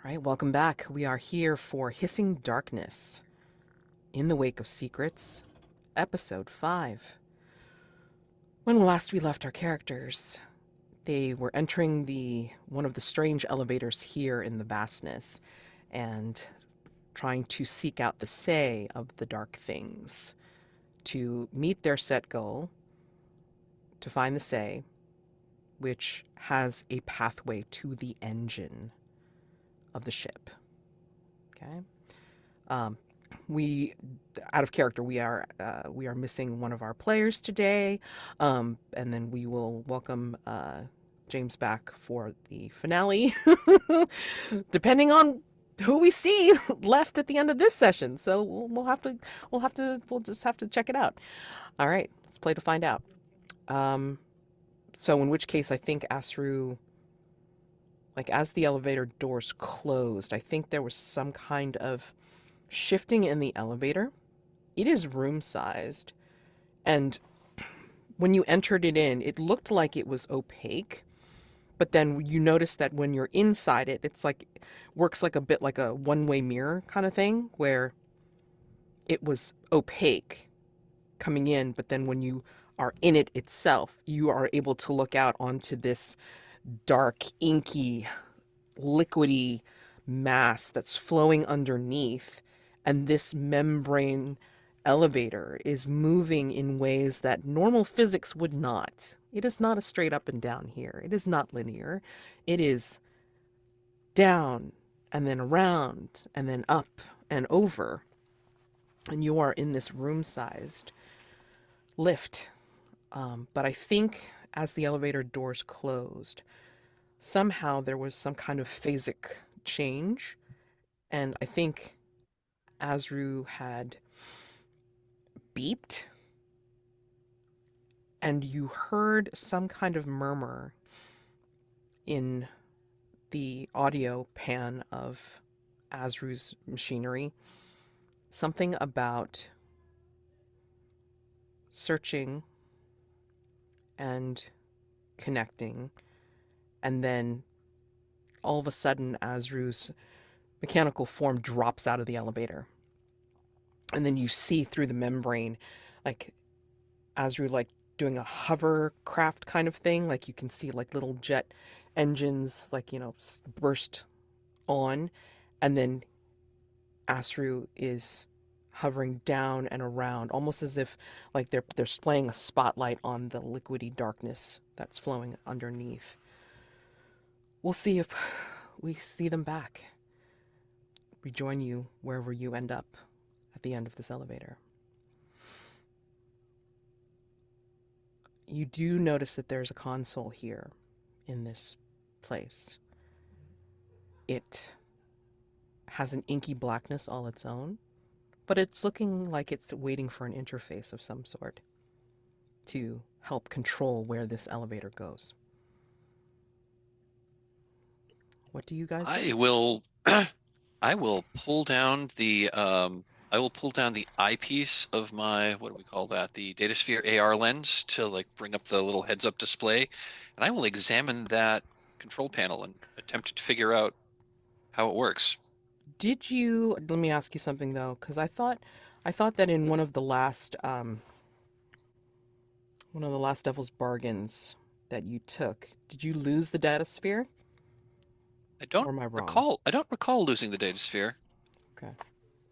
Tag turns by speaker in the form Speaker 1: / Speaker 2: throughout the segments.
Speaker 1: All right, welcome back. We are here for Hissing Darkness, In the Wake of Secrets, Episode 5. When last we left our characters, they were entering one of the strange elevators here in the Vastness and trying to seek out the say of the dark things to meet their set goal, to find the say, which has a pathway to the engine of the ship. Okay? Um, we out of character we are missing one of our players today, and then we will welcome James back for the finale depending on who we see left at the end of this session. So we'll just have to check it out. All right, let's play to find out. So in which case I think ASRU, like as the elevator doors closed, I think there was some kind of shifting in the elevator. It is room sized, and when you entered it in, it looked like it was opaque. But then you notice that when you're inside it, it's like works like a bit like a one-way mirror kind of thing, where it was opaque coming in, but then when you are in it itself, you are able to look out onto this dark, inky, liquidy mass that's flowing underneath, and this membrane elevator is moving in ways that normal physics would not. It is not a straight up and down here. It is not linear. It is down and then around and then up and over. And you are in this room sized lift. But I think as the elevator doors closed, somehow there was some kind of phasic change. And I think ASRU had beeped, and you heard some kind of murmur in the audio pan of ASRU's machinery. Something about searching and connecting, and then all of a sudden ASRU's mechanical form drops out of the elevator. And then you see through the membrane, like ASRU like doing a hovercraft kind of thing. Like you can see like little jet engines, like, burst on. And then ASRU is hovering down and around, almost as if like they're displaying a spotlight on the liquidy darkness that's flowing underneath. We'll see if we see them back. Rejoin you wherever you end up at the end of this elevator. You do notice that there's a console here in this place. It has an inky blackness all its own, but it's looking like it's waiting for an interface of some sort to help control where this elevator goes. What do you guys do?
Speaker 2: I will I will pull down the eyepiece of my, what do we call that? The Datasphere AR lens to like bring up the little heads up display, and I will examine that control panel and attempt to figure out how it works.
Speaker 1: Let me ask you something though, because I thought that in one of the last Devil's Bargains that you took, did you lose the data sphere? Or am I wrong?
Speaker 2: I don't recall losing the Datasphere.
Speaker 1: Okay.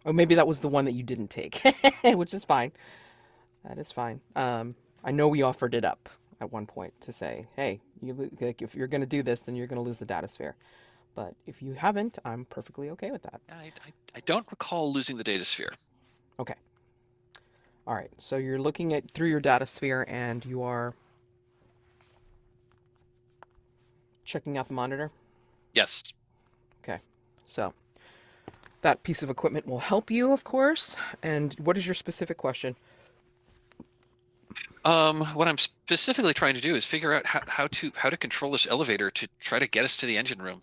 Speaker 1: Oh, maybe that was the one that you didn't take, which is fine. That is fine. I know we offered it up at one point to say, hey, like, if you're going to do this, then you're going to lose the data sphere. But if you haven't, I'm perfectly okay with that.
Speaker 2: I don't recall losing the Datasphere.
Speaker 1: Okay. All right. So you're looking at through your data sphere and you are checking out the monitor.
Speaker 2: Yes.
Speaker 1: Okay. So that piece of equipment will help you, of course. And what is your specific question?
Speaker 2: What I'm specifically trying to do is figure out how to control this elevator to try to get us to the engine room.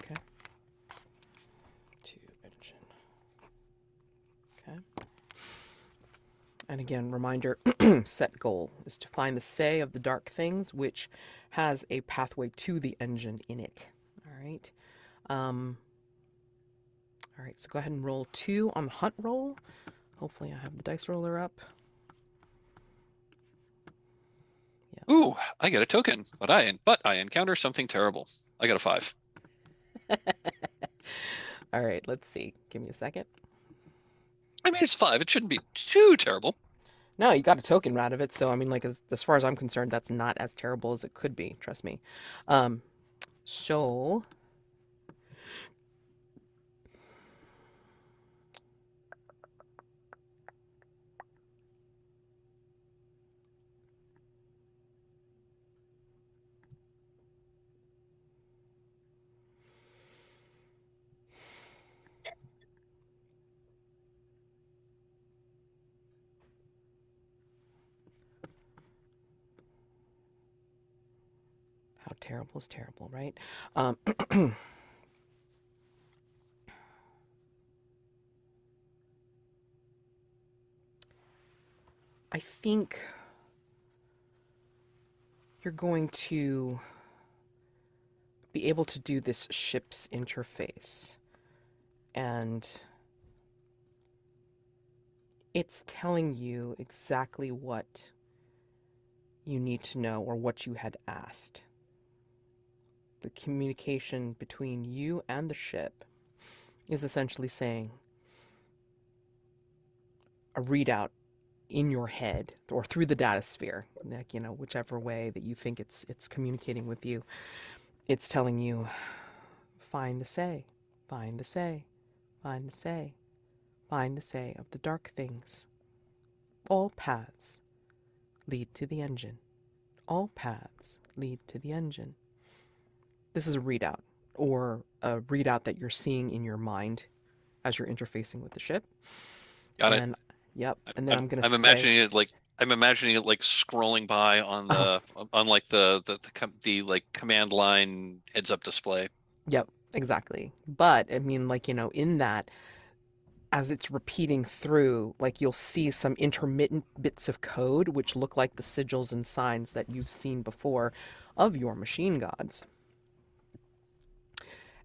Speaker 1: Okay. To engine. Okay. And again, reminder, set goal is to find the say of the dark things, which has a pathway to the engine in it. All right. Um, all right, so go ahead and roll 2 on the hunt roll. Hopefully I have the dice roller up.
Speaker 2: Ooh, I get a token, but I encounter something terrible. I got a 5.
Speaker 1: All right, let's see. Give me a second.
Speaker 2: I mean, it's 5. It shouldn't be too terrible.
Speaker 1: No, you got a token out of it, so I mean, like as far as I'm concerned, that's not as terrible as it could be. Trust me. Um, so how terrible is terrible, right? Um, I think you're going to be able to do this ship's interface, and it's telling you exactly what you need to know or what you had asked. The communication between you and the ship is essentially saying a readout in your head or through the data sphere, like, whichever way that you think it's communicating with you. It's telling you, find the say, find the say, find the say, find the say of the dark things. All paths lead to the engine. All paths lead to the engine. This is a readout, or a readout that you're seeing in your mind as you're interfacing with the ship.
Speaker 2: Got it.
Speaker 1: And yep,
Speaker 2: I'm
Speaker 1: and then
Speaker 2: I'm,
Speaker 1: I'm gonna
Speaker 2: I'm
Speaker 1: say,
Speaker 2: imagining it like scrolling by on
Speaker 1: oh,
Speaker 2: like the like command line heads up display.
Speaker 1: yep, exactly. But I mean, like, in that, as it's repeating through, like, you'll see some intermittent bits of code which look like the sigils and signs that you've seen before of your machine gods.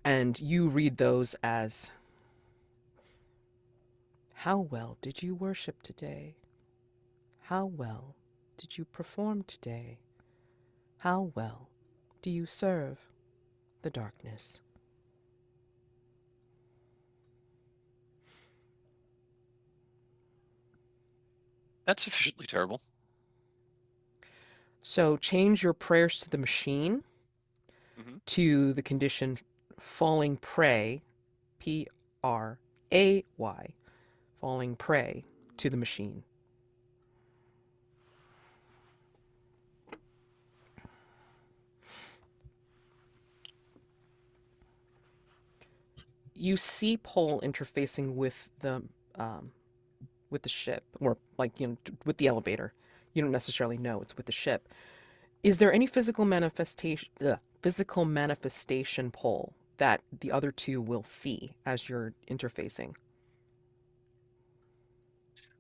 Speaker 1: And you read those as, how well did you worship today? How well did you perform today? How well do you serve the darkness?
Speaker 2: That's sufficiently terrible.
Speaker 1: So change your prayers to the machine
Speaker 2: Hmm.
Speaker 1: to the condition falling prey, Pray, falling prey to the machine. You see Pole interfacing um, with the ship, or like, with the elevator. You don't necessarily know it's with the ship. Is there any physical manifestation Pole that the other two will see as you're interfacing?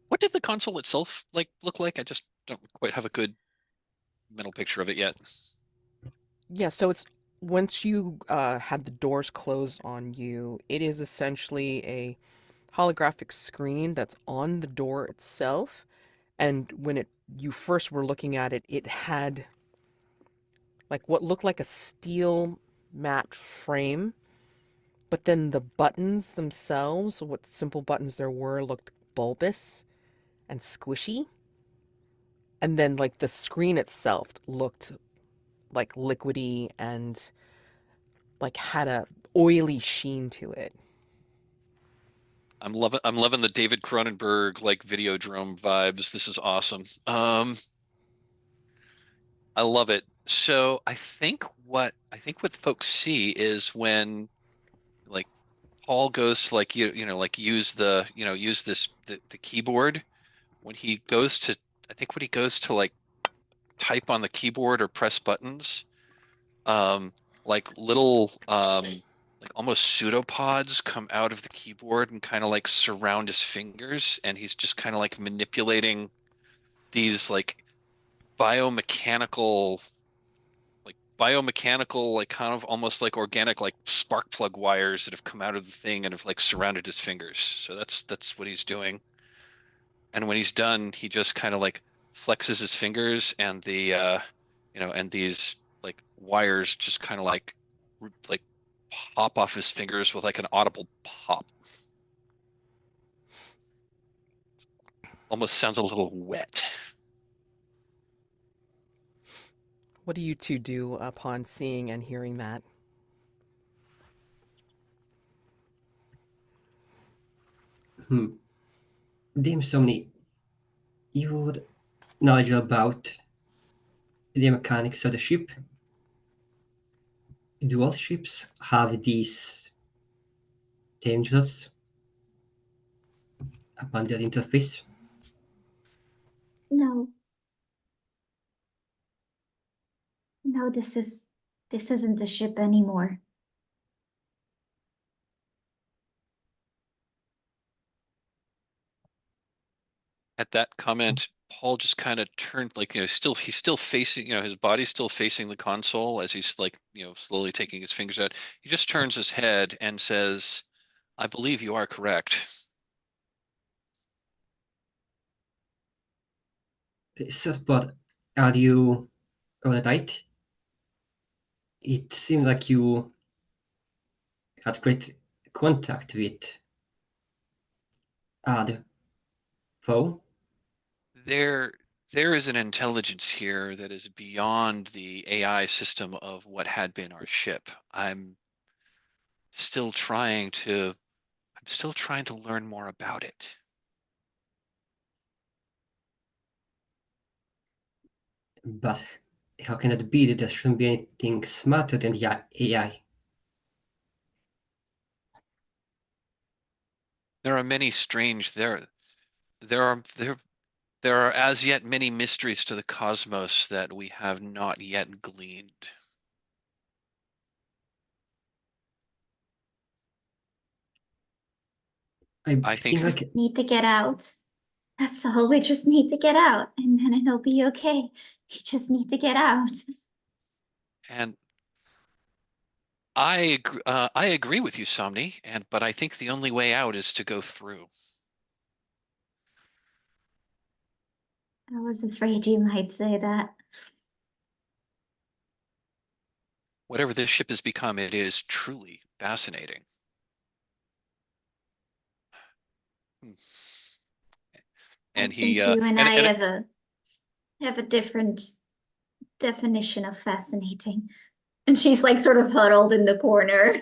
Speaker 2: What did the console itself like look like? I just don't quite have a good mental picture of it yet.
Speaker 1: Yeah, so it's once you have the doors close on you, it is essentially a holographic screen that's on the door itself. And when it you first were looking at it, it had like what looked like a steel matte frame, but then the buttons themselves, what simple buttons there were, looked bulbous and squishy. And then like the screen itself looked like liquidy and like had a oily sheen to it.
Speaker 2: I'm loving the David Cronenberg like Videodrome vibes. This is awesome. I love it. So I think what folks see is when like Paul goes to like like use the keyboard when he goes to I think when he goes to like type on the keyboard or press buttons, um like like almost pseudopods come out of the keyboard and kind of like surround his fingers, and he's just kind of like manipulating these like biomechanical like kind of almost like organic like spark plug wires that have come out of the thing and have like surrounded his fingers. So that's what he's doing. And when he's done, he just kind of like flexes his fingers, and and these like wires just kind of like pop off his fingers with like an audible pop. Almost sounds a little wet.
Speaker 1: What do you two do upon seeing and hearing that?
Speaker 3: Hmm. Dame Somni, you knowledge about the mechanics of the ship? Do all ships have these tangents upon their interface?
Speaker 4: No, no, this isn't a ship anymore.
Speaker 2: At that comment, Paul just kind of turned like, he's still facing, his body's still facing the console as he's like, slowly taking his fingers out. He just turns his head and says, I believe you are correct.
Speaker 3: So, but are you alright? It seemed like you had great contact with the foe.
Speaker 2: There, there is an intelligence here that is beyond the AI system of what had been our ship. Still trying to, I'm still trying to learn more about it.
Speaker 3: But how can it be that there shouldn't be anything smarter than the AI?
Speaker 2: There are many strange there are there are as yet many mysteries to the cosmos that we have not yet gleaned.
Speaker 3: I
Speaker 2: I think
Speaker 3: think like
Speaker 4: Need to get out. That's all. We just need to get out, and then it'll be okay. We just need to get out.
Speaker 2: and I agree with you, Somni, but I think the only way out is to go through.
Speaker 4: I was afraid you might say that.
Speaker 2: Whatever this ship has become, it is truly fascinating. Hmm.
Speaker 4: I
Speaker 2: And he
Speaker 4: think you and I
Speaker 2: and
Speaker 4: have a different definition of fascinating. And she's like sort of huddled in the corner.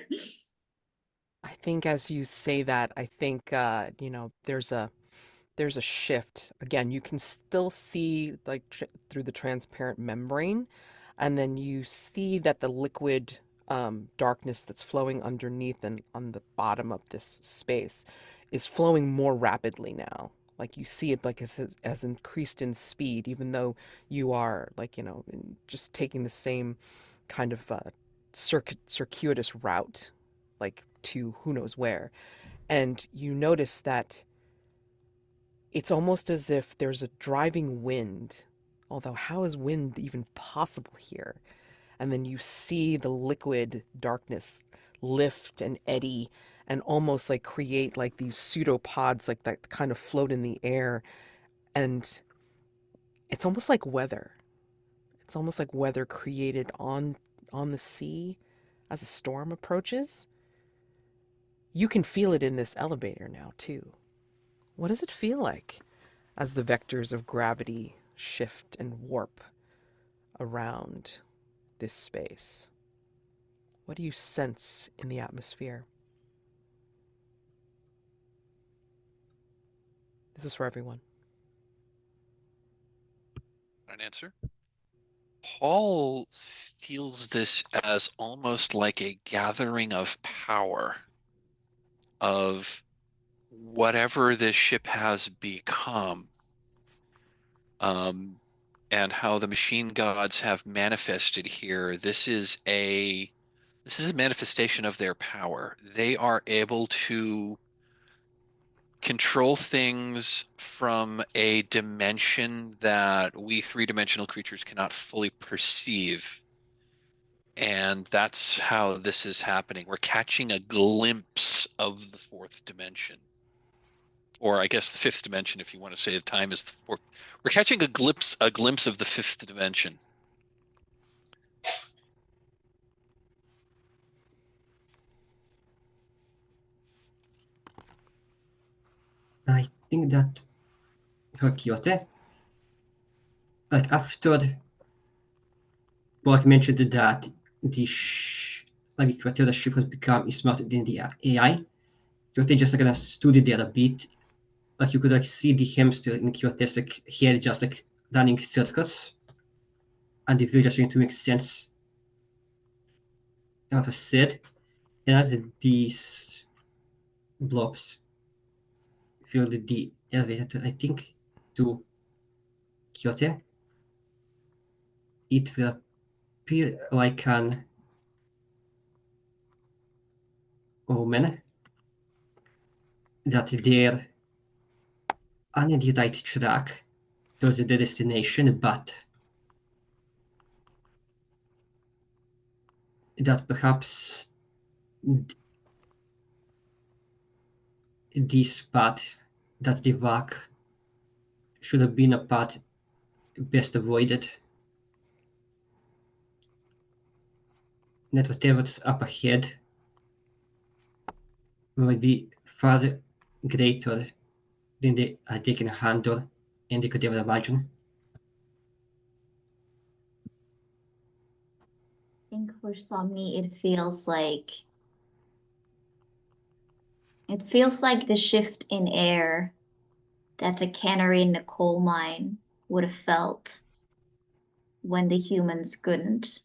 Speaker 1: I think as you say that, I think there's a shift. Again, you can still see like through the transparent membrane, and then you see that the liquid darkness that's flowing underneath and on the bottom of this space is flowing more rapidly now. Like you see it like as increased in speed, even though you are like just taking the same kind of circuitous route, like to who knows where, and you notice that it's almost as if there's a driving wind. Although, how is wind even possible here? And then you see the liquid darkness lift and eddy and almost like create like these pseudopods like that kind of float in the air. And it's almost like weather. It's almost like weather created on the sea as a storm approaches. You can feel it in this elevator now too. What does it feel like as the vectors of gravity shift and warp around this space? What do you sense in the atmosphere? This is for everyone.
Speaker 2: an answer. Paul feels this as almost like a gathering of power of whatever this ship has become, um, and how the machine gods have manifested here. This is This is a manifestation of their power. They are able to control things from a dimension that we three-dimensional creatures cannot fully perceive. And that's how this is happening. We're catching a glimpse of the fourth dimension. Or I guess the fifth dimension, if you want to say the time is the fourth. We're catching a glimpse of the fifth dimension.
Speaker 3: I think that Quixote, like after Borg mentioned that like Quixote, the ship has become smarter than the AI, Quixote just like kind of stood there a bit. Like you could like see the hamster in Quixote's like head just like running circles, and the view just seemed to make sense. And as I said, and as these blobs filled the elevator, I think, to Quixote, it will appear like an omen that they're on the right track towards the destination, but that perhaps this path that they walk should have been a path best avoided. That whatever's up ahead might be far greater than they can handle and they could ever imagine.
Speaker 4: I think for Somni, it feels like the shift in air that the canary in the coal mine would have felt when the humans couldn't.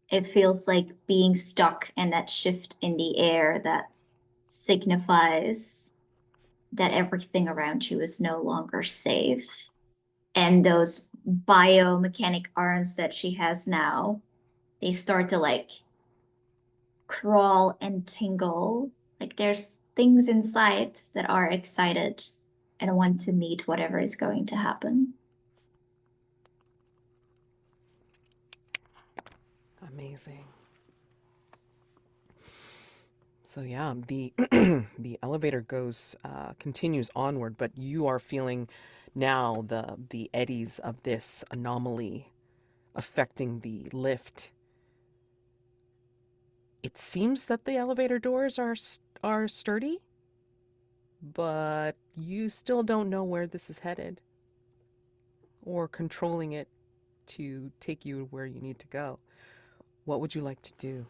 Speaker 4: It feels like being stuck and that shift in the air that signifies that everything around you is no longer safe. And those biomechanic arms that she has now, they start to like crawl and tingle. Like there's things inside that are excited and want to meet whatever is going to happen.
Speaker 1: Amazing. So yeah, the the elevator continues onward, but you are feeling now the eddies of this anomaly affecting the lift. It seems that the elevator doors are sturdy, but you still don't know where this is headed or controlling it to take you where you need to go. What would you like to do?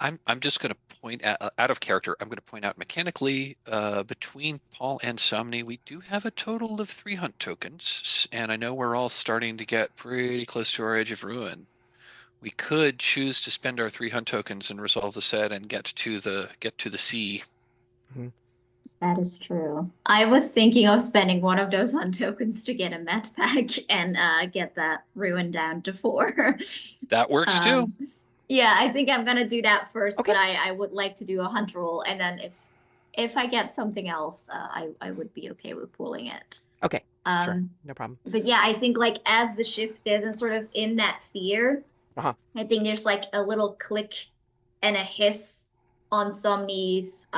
Speaker 2: I'm just going to point out of character. I'm going to point out mechanically between Paul and Somni, we do have a total of 3 hunt tokens, and I know we're all starting to get pretty close to our edge of ruin. We could choose to spend our 3 hunt tokens and resolve the set and get to the sea.
Speaker 4: That is true. I was thinking of spending one of those hunt tokens to get a met pack and get that ruin down to 4.
Speaker 2: That works too.
Speaker 4: Yeah, I think I'm gonna do that first,
Speaker 1: Okay.
Speaker 4: but I would like to do a hunt roll, and then if I get something else, I would be okay with pulling it.
Speaker 1: Okay, sure, no problem.
Speaker 4: But yeah, I think like as the shift is and sort of in that fear,
Speaker 1: Uh-huh.
Speaker 4: I think there's like a little click and a hiss on Somni's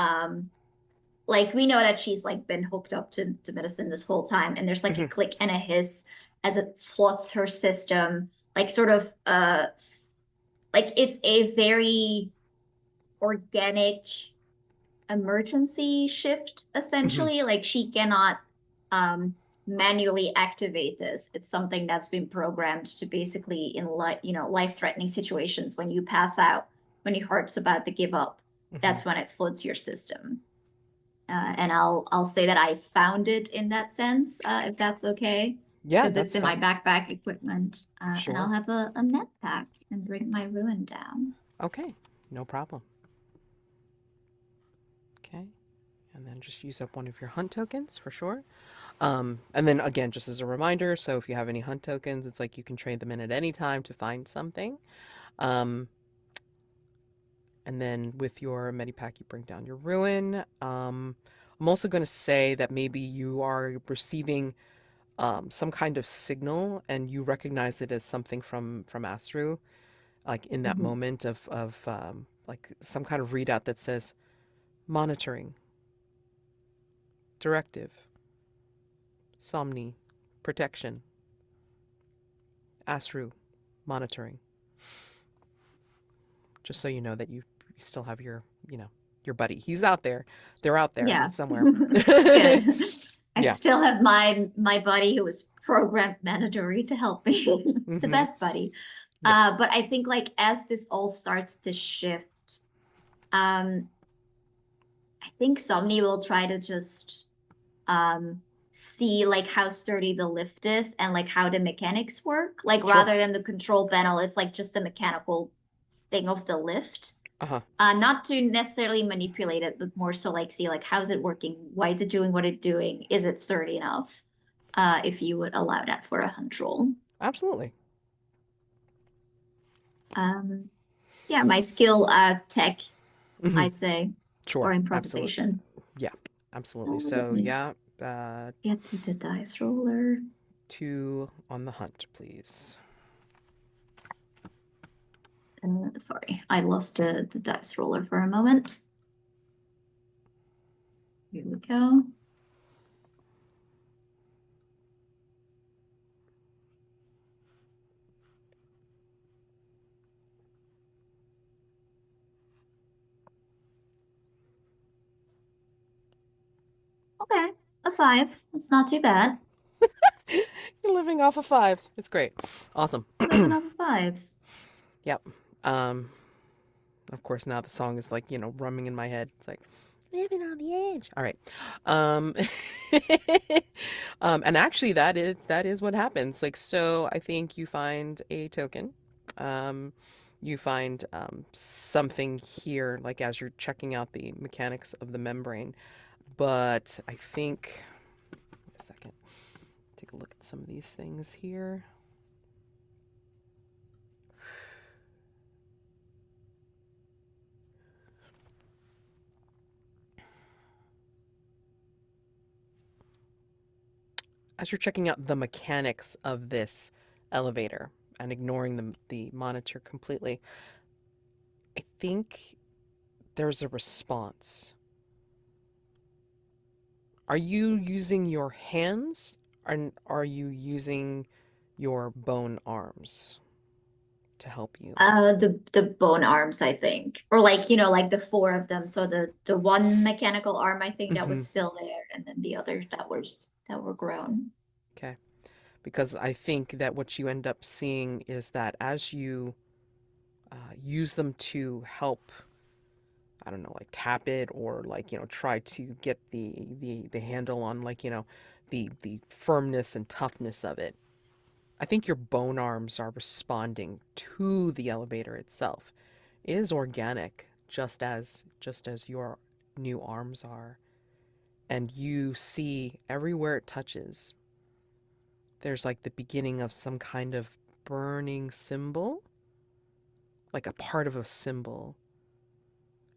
Speaker 4: like we know that she's like been hooked up to medicine this whole time, and there's like a click and a hiss as it floods her system, like sort of like it's a very organic emergency shift essentially. Like she cannot manually activate this. It's something that's been programmed to basically in life-threatening situations when you pass out, when your heart's about to give up, that's when it floods your system. And I'll say that I found it in that sense, if that's okay.
Speaker 1: Yeah,
Speaker 4: Because
Speaker 1: that's
Speaker 4: it's in
Speaker 1: fine.
Speaker 4: my backpack equipment.
Speaker 1: Sure.
Speaker 4: And I'll have a net pack and bring my ruin down.
Speaker 1: Okay, no problem. Okay, and then just use up one of your hunt tokens for sure. And then again, just as a reminder, so if you have any hunt tokens, it's like you can trade them in at any time to find something. Um, and then with your Medipack, you bring down your ruin. I'm also going to say that maybe you are receiving some kind of signal and you recognize it as something from ASRU, like in that
Speaker 4: Mhm.
Speaker 1: moment of like some kind of readout that says monitoring, directive, Somni, protection, ASRU, monitoring. Just so you know that you still have your buddy. He's out there. They're out there
Speaker 4: Yeah.
Speaker 1: somewhere.
Speaker 4: Good. I
Speaker 1: Yeah.
Speaker 4: still have my buddy who was programmed mandatory to help me. The
Speaker 1: Hmm.
Speaker 4: best buddy.
Speaker 1: Yeah.
Speaker 4: But I think like as this all starts to shift, um, I think Somni will try to just see like how sturdy the lift is and like how the mechanics work. Like
Speaker 1: Sure.
Speaker 4: rather than the control panel, it's like just a mechanical thing of the lift.
Speaker 1: Uh-huh.
Speaker 4: Not to necessarily manipulate it, but more so like see like how's it working? Why is it doing what it's doing? Is it sturdy enough? If you would allow that for a hunt roll.
Speaker 1: Absolutely.
Speaker 4: Yeah, my skill tech,
Speaker 1: Hmm.
Speaker 4: I'd say, or
Speaker 1: Sure. Absolutely.
Speaker 4: improvisation.
Speaker 1: Yeah. Absolutely.
Speaker 4: Let
Speaker 1: So
Speaker 4: me
Speaker 1: yeah,
Speaker 4: get to the dice roller.
Speaker 1: 2 on the hunt, please.
Speaker 4: Sorry, I lost the dice roller for a moment. Here we go. Okay, a 5. It's not too bad.
Speaker 1: You're living off of 5s. It's great. Awesome.
Speaker 4: Living off of 5s.
Speaker 1: Yep. Of course now the song is like, rumming in my head. It's like living on the edge. All right. Um and actually that is what happens. Like so I think you find a token. You find something here like as you're checking out the mechanics of the membrane. But I think wait a second. Take a look at some of these things here. As you're checking out the mechanics of this elevator and ignoring the monitor completely, I think there's a response. Are you using your hands or are you using your bone arms to help you?
Speaker 4: The bone arms, I think, or like like the 4 of them. So the one mechanical arm, I think that
Speaker 1: Hmm.
Speaker 4: was still there, and then the others that were grown.
Speaker 1: Okay. Because I think that what you end up seeing is that as you use them to help, I don't know, like tap it or like, try to get the handle on like, the firmness and toughness of it. I think your bone arms are responding to the elevator itself. It is organic, just as your new arms are. And you see everywhere it touches, there's like the beginning of some kind of burning symbol, like a part of a symbol.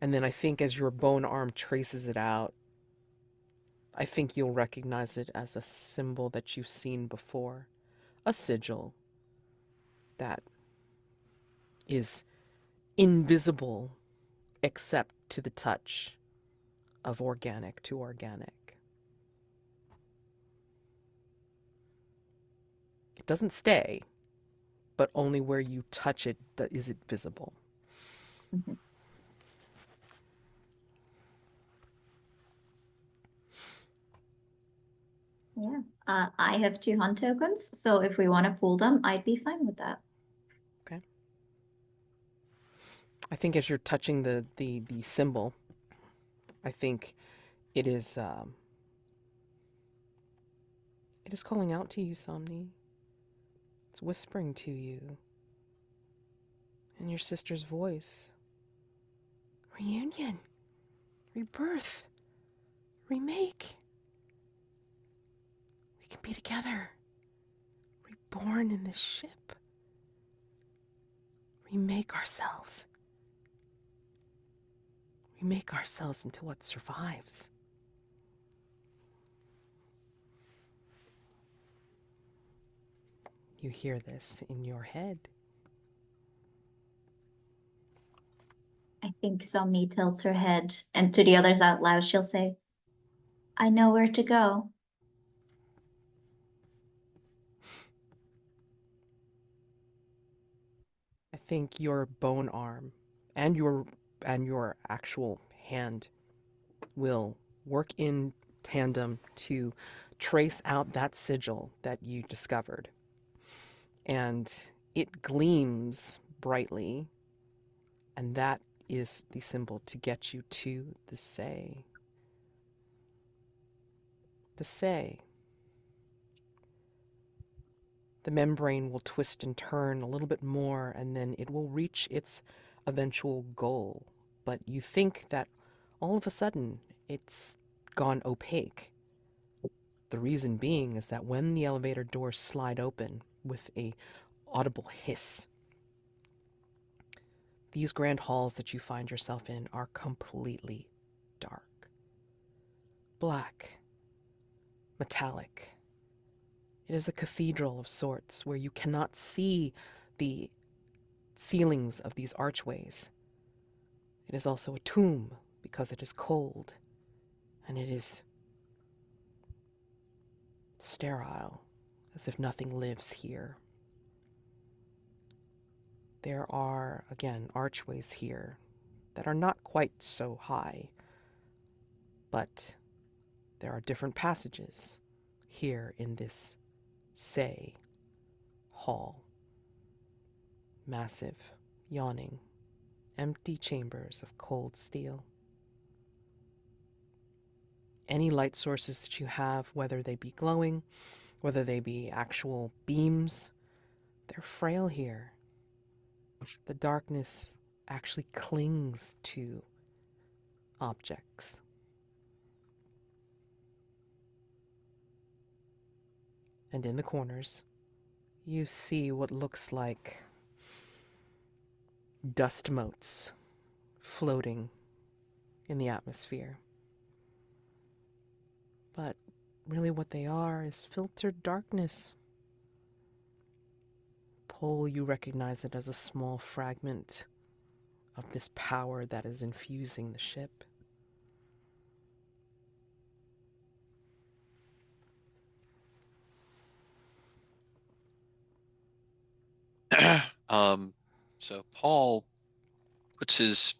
Speaker 1: And then I think as your bone arm traces it out, I think you'll recognize it as a symbol that you've seen before, a sigil that is invisible except to the touch of organic to organic. It doesn't stay, but only where you touch it is it visible.
Speaker 4: Mhm. Yeah. I have 2 hunt tokens, so if we want to pool them, I'd be fine with that.
Speaker 1: Okay. I think as you're touching the symbol, I think it is it is calling out to you, Somni. It's whispering to you in your sister's voice. Reunion, rebirth, remake. can be together, reborn in this ship. Remake ourselves. Remake ourselves into what survives. You hear this in your head.
Speaker 4: I think Somni tilts her head, and to the others out loud, she'll say, I know where to go.
Speaker 1: I think your bone arm and your actual hand will work in tandem to trace out that sigil that you discovered. And it gleams brightly, and that is the symbol to get you to the say. The say. The membrane will twist and turn a little bit more, and then it will reach its eventual goal. But you think that all of a sudden it's gone opaque. The reason being is that when the elevator doors slide open with a audible hiss, these grand halls that you find yourself in are completely dark. Black. Metallic. It is a cathedral of sorts where you cannot see the ceilings of these archways. It is also a tomb because it is cold, and it is sterile, as if nothing lives here. There are, again, archways here that are not quite so high, but there are different passages here in this say hall. Massive, yawning, empty chambers of cold steel. Any light sources that you have, whether they be glowing, whether they be actual beams, they're frail here. The darkness actually clings to objects. And in the corners, you see what looks like dust motes floating in the atmosphere. But really what they are is filtered darkness. Pole, you recognize it as a small fragment of this power that is infusing the ship.
Speaker 2: So Paul puts his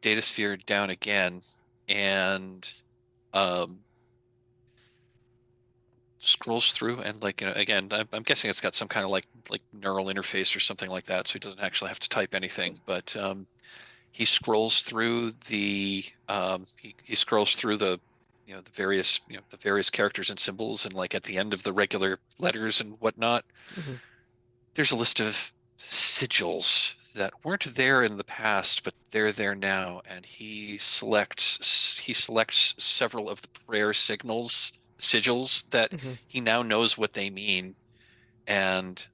Speaker 2: data sphere down again and scrolls through and again, I'm guessing it's got some kind of like neural interface or something like that, so he doesn't actually have to type anything. But he scrolls through the he scrolls through the the various characters and symbols, and like at the end of the regular letters and whatnot, there's a list of sigils that weren't there in the past, but they're there now, and he selects several of the prayer sigils that he now knows what they mean, and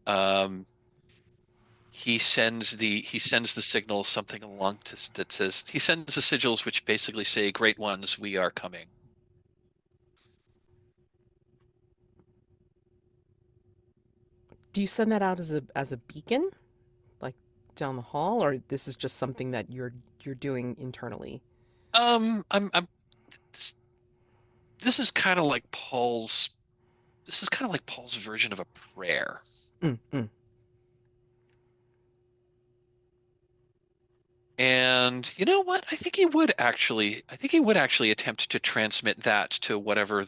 Speaker 2: he sends the signal something along that says, he sends the sigils which basically say, "Great ones, we are coming."
Speaker 1: Do you send that out as a beacon, like down the hall, or this is just something that you're doing internally?
Speaker 2: I'm this is kind of like Paul's version of a prayer. And you know what? I think he would actually attempt to transmit that to whatever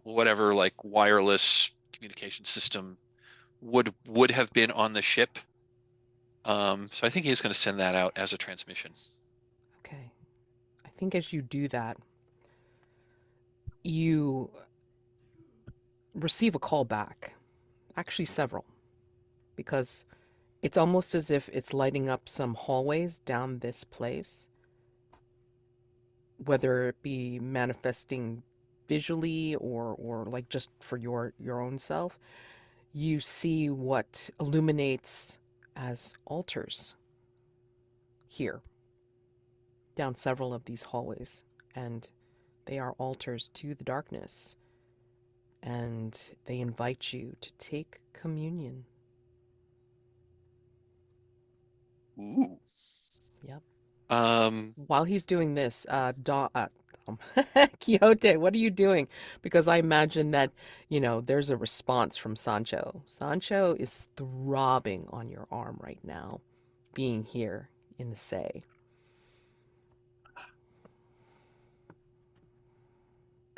Speaker 2: whatever like wireless communication system would have been on the ship. So I think he's going to send that out as a transmission.
Speaker 1: Okay. I think as you do that, you receive a call back. Actually, several. Because it's almost as if it's lighting up some hallways down this place, whether it be manifesting visually or like just for your own self, you see what illuminates as altars here down several of these hallways, and they are altars to the darkness, and they invite you to take communion.
Speaker 2: Ooh.
Speaker 1: Yep.
Speaker 2: Um,
Speaker 1: While he's doing this, Quixote, what are you doing? Because I imagine that, there's a response from Sancho. Sancho is throbbing on your arm right now, being here in the Say.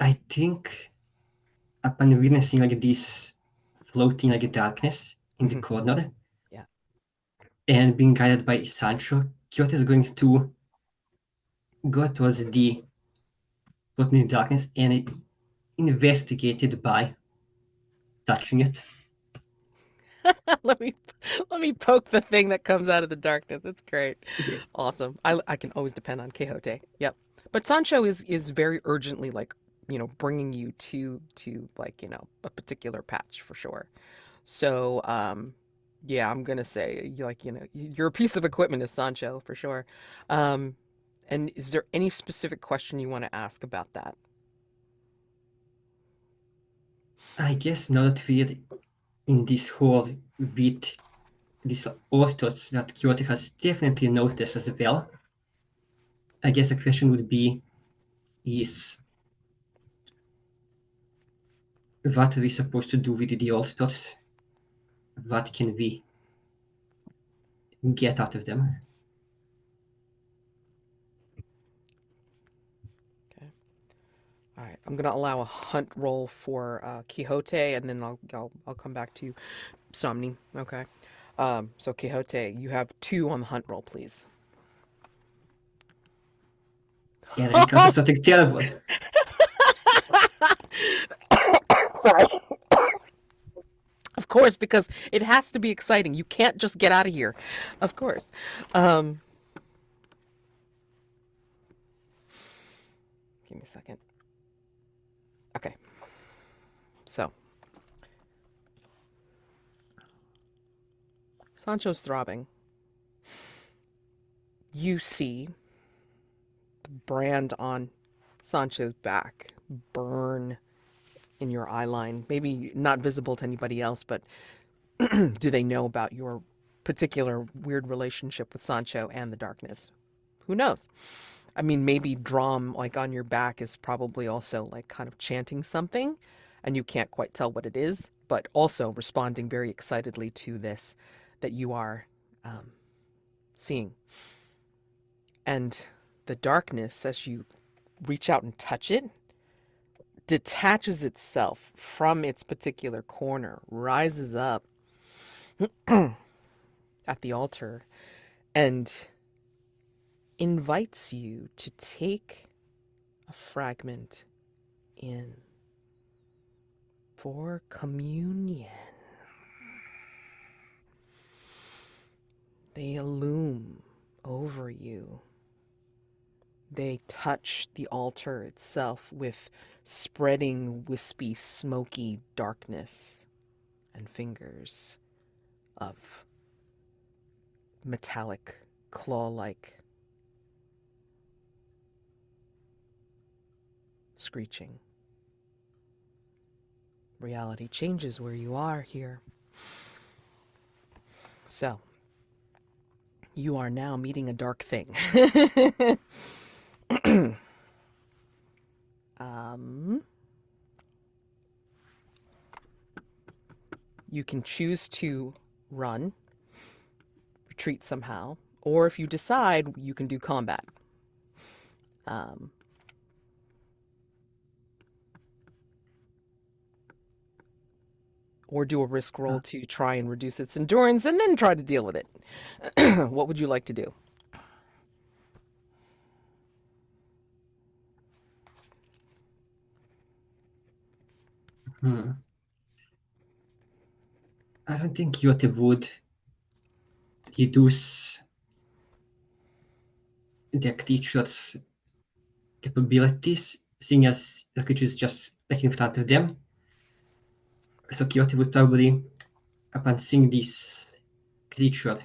Speaker 3: I think upon witnessing like this floating like darkness in the
Speaker 1: Mhm.
Speaker 3: corner,
Speaker 1: Yeah.
Speaker 3: and being guided by Sancho, Kyoto is going to go towards the floating darkness and investigate it by touching it.
Speaker 1: let me let me poke the thing that comes out of the darkness. It's great.
Speaker 3: Yes.
Speaker 1: Awesome. I can always depend on Quixote. Yep. But Sancho is very urgently like, bringing you to like, a particular patch for sure. So, yeah, I'm gonna say you're a piece of equipment is Sancho for sure. Um, and is there any specific question you want to ask about that?
Speaker 3: I guess now that we're in this hall with these authors that Kyoto has definitely noticed as well, I guess the question would be is what are we supposed to do with the authors? What can we get out of them?
Speaker 1: Okay. All right. I'm gonna allow a hunt roll for Quixote, and then I'll come back to Somni. Okay. So Quixote, you have 2 on the hunt roll, please.
Speaker 3: And I encounter something terrible.
Speaker 1: Sorry. Of course, because it has to be exciting. You can't just get out of here. Of course. Give me a second. Okay. So, Sancho's throbbing. You see the brand on Sancho's back burn in your eye line. Maybe not visible to anybody else, but do they know about your particular weird relationship with Sancho and the darkness? Who knows? I mean, maybe Drom, like on your back, is probably also like kind of chanting something, and you can't quite tell what it is, but also responding very excitedly to this that you are seeing. And the darkness, as you reach out and touch it, detaches itself from its particular corner, rises up at the altar, and invites you to take a fragment in for communion. They illume over you. They touch the altar itself with spreading, wispy, smoky darkness and fingers of metallic, claw-like screeching. Reality changes where you are here. So, you are now meeting a dark thing. You can choose to run, retreat somehow, or if you decide, you can do combat. Or do a risk roll to try and reduce its endurance and then try to deal with it. What would you like to do?
Speaker 3: I don't think Kyoto would reduce the creature's capabilities seeing as the creature is just like in front of them. So Quixote would probably, upon seeing this creature,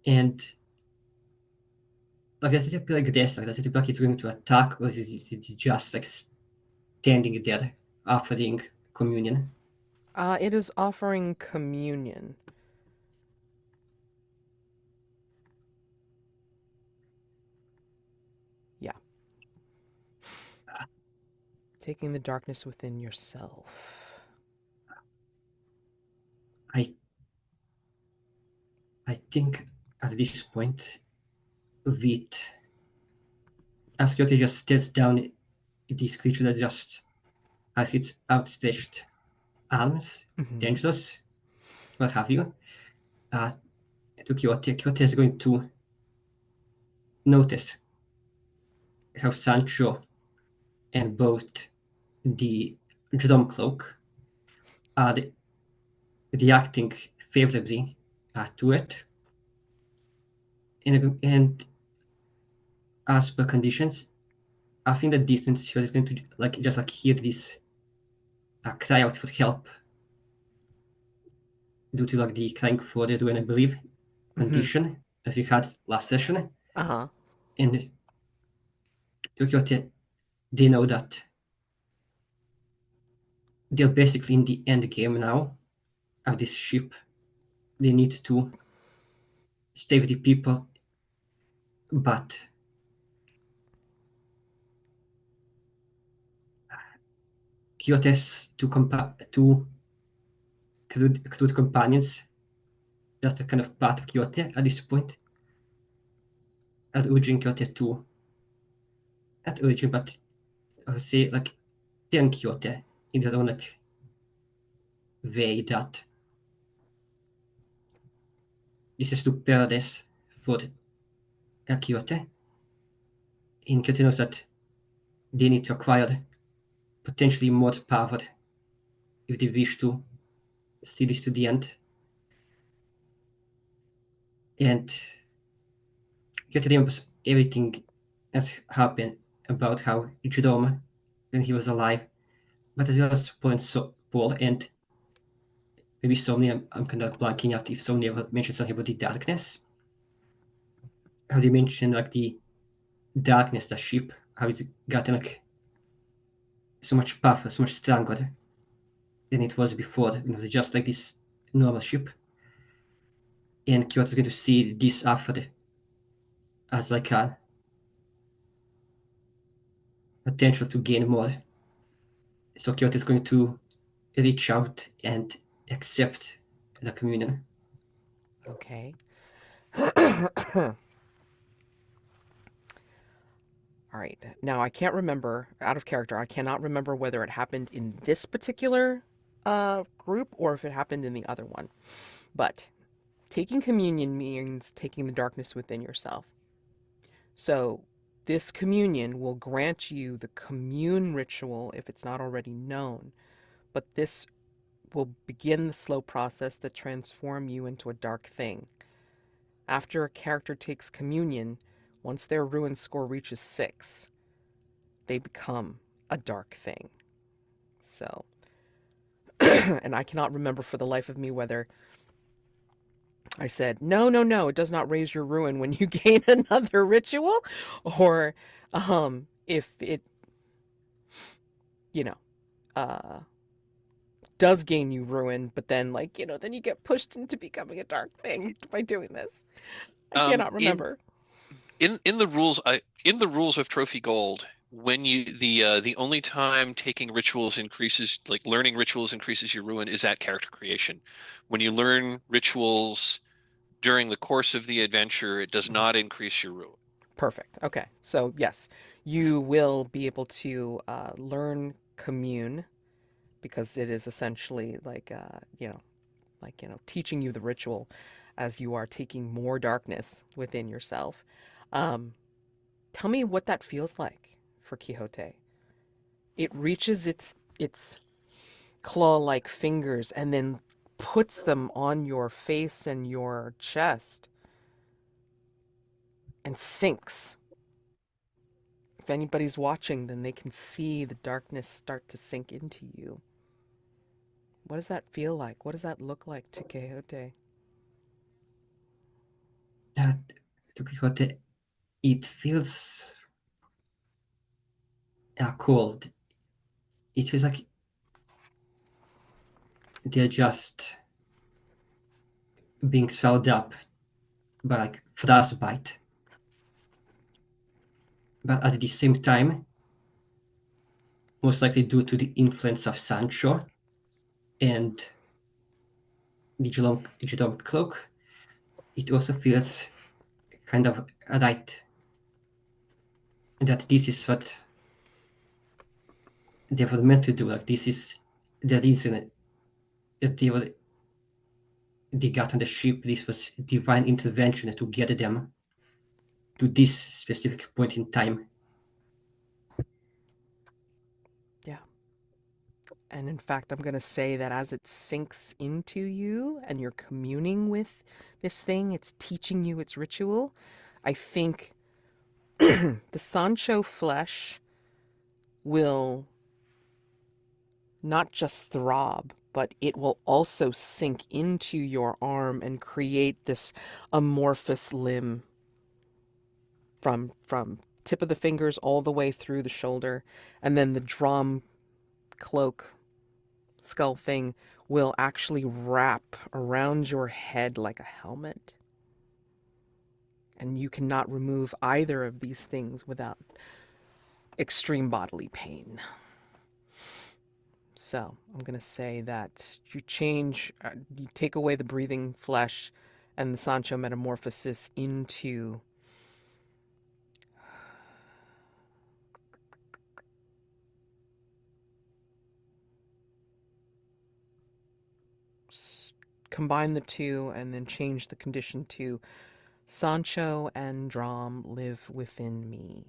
Speaker 3: and like, does it appear aggressive? Does it appear like it's going to attack, or is it just like standing there offering communion?
Speaker 1: It is offering communion. Yeah. Taking the darkness within yourself.
Speaker 3: I think at this point, Vit, as Quixote just stares down at this creature that just has its outstretched arms, dangerous, what have you, to Quixote. Quixote is going to notice how Sancho and both the drum cloak are reacting favorably to it. And as per conditions, I think the distance she is going to just hear this cry out for help due to the crying for the ruin, I believe, condition as we had last session.
Speaker 1: Uh-huh.
Speaker 3: And Quixote, they know that they're basically in the end game now of this ship. They need to save the people, but Quixote's two crude companions that are kind of part of Quixote at this point are urging Quixote to, not urging, but I would say telling Quixote in their own way that this is to paradise for Quixote. And Quixote knows that they need to acquire potentially more power if they wish to see this to the end. And Quixote remembers everything that's happened about how Jerome, when he was alive, but as well as Paul and maybe Somni. I'm kind of blanking out if Somni ever mentioned something about the darkness. How they mentioned the darkness, the ship, how it's gotten so much powerful, so much stronger than it was before. It was just like this normal ship. And Kyoto's going to see this offer as a potential to gain more. So Kyoto is going to reach out and accept the communion.
Speaker 1: Okay. All right. Now, I can't remember, out of character, I cannot remember whether it happened in this particular group or if it happened in the other one. But taking communion means taking the darkness within yourself. So, this communion will grant you the commune ritual if it's not already known. But this will begin the slow process that transform you into a dark thing. After a character takes communion, once their ruin score reaches 6, they become a dark thing. So, and I cannot remember for the life of me whether I said, no, it does not raise your ruin when you gain another ritual, or if it, you know, uh, does gain you ruin, but then, then you get pushed into becoming a dark thing by doing this. I cannot remember.
Speaker 2: In the rules of Trophy Gold, when you the only time taking rituals increases, like learning rituals increases your ruin, is at character creation. When you learn rituals during the course of the adventure, it does not increase your ruin.
Speaker 1: Perfect. Okay. So yes, you will be able to learn commune because it is essentially teaching you the ritual as you are taking more darkness within yourself. Tell me what that feels like for Quixote. It reaches its claw-like fingers and then puts them on your face and your chest and sinks if anybody's watching, then they can see the darkness start to sink into you. What does that feel like? What does that look like to Quixote?
Speaker 3: To Quixote, it feels cold. It feels like they're just being swallowed up by like frostbite. But at the same time, most likely due to the influence of Sancho and the Gedom cloak, it also feels kind of right that this is what they were meant to do. Like this is the reason that they got on the ship. This was divine intervention to get them to this specific point in time.
Speaker 1: Yeah. And in fact, I'm going to say that as it sinks into you and you're communing with this thing, it's teaching you its ritual. I think the Sancho flesh will not just throb, but it will also sink into your arm and create this amorphous limb from tip of the fingers all the way through the shoulder, and then the drum cloak skull thing will actually wrap around your head like a helmet. And you cannot remove either of these things without extreme bodily pain. So I'm going to say that you take away the breathing flesh and the Sancho metamorphosis into combine the two and then change the condition to Sancho and Drom live within me.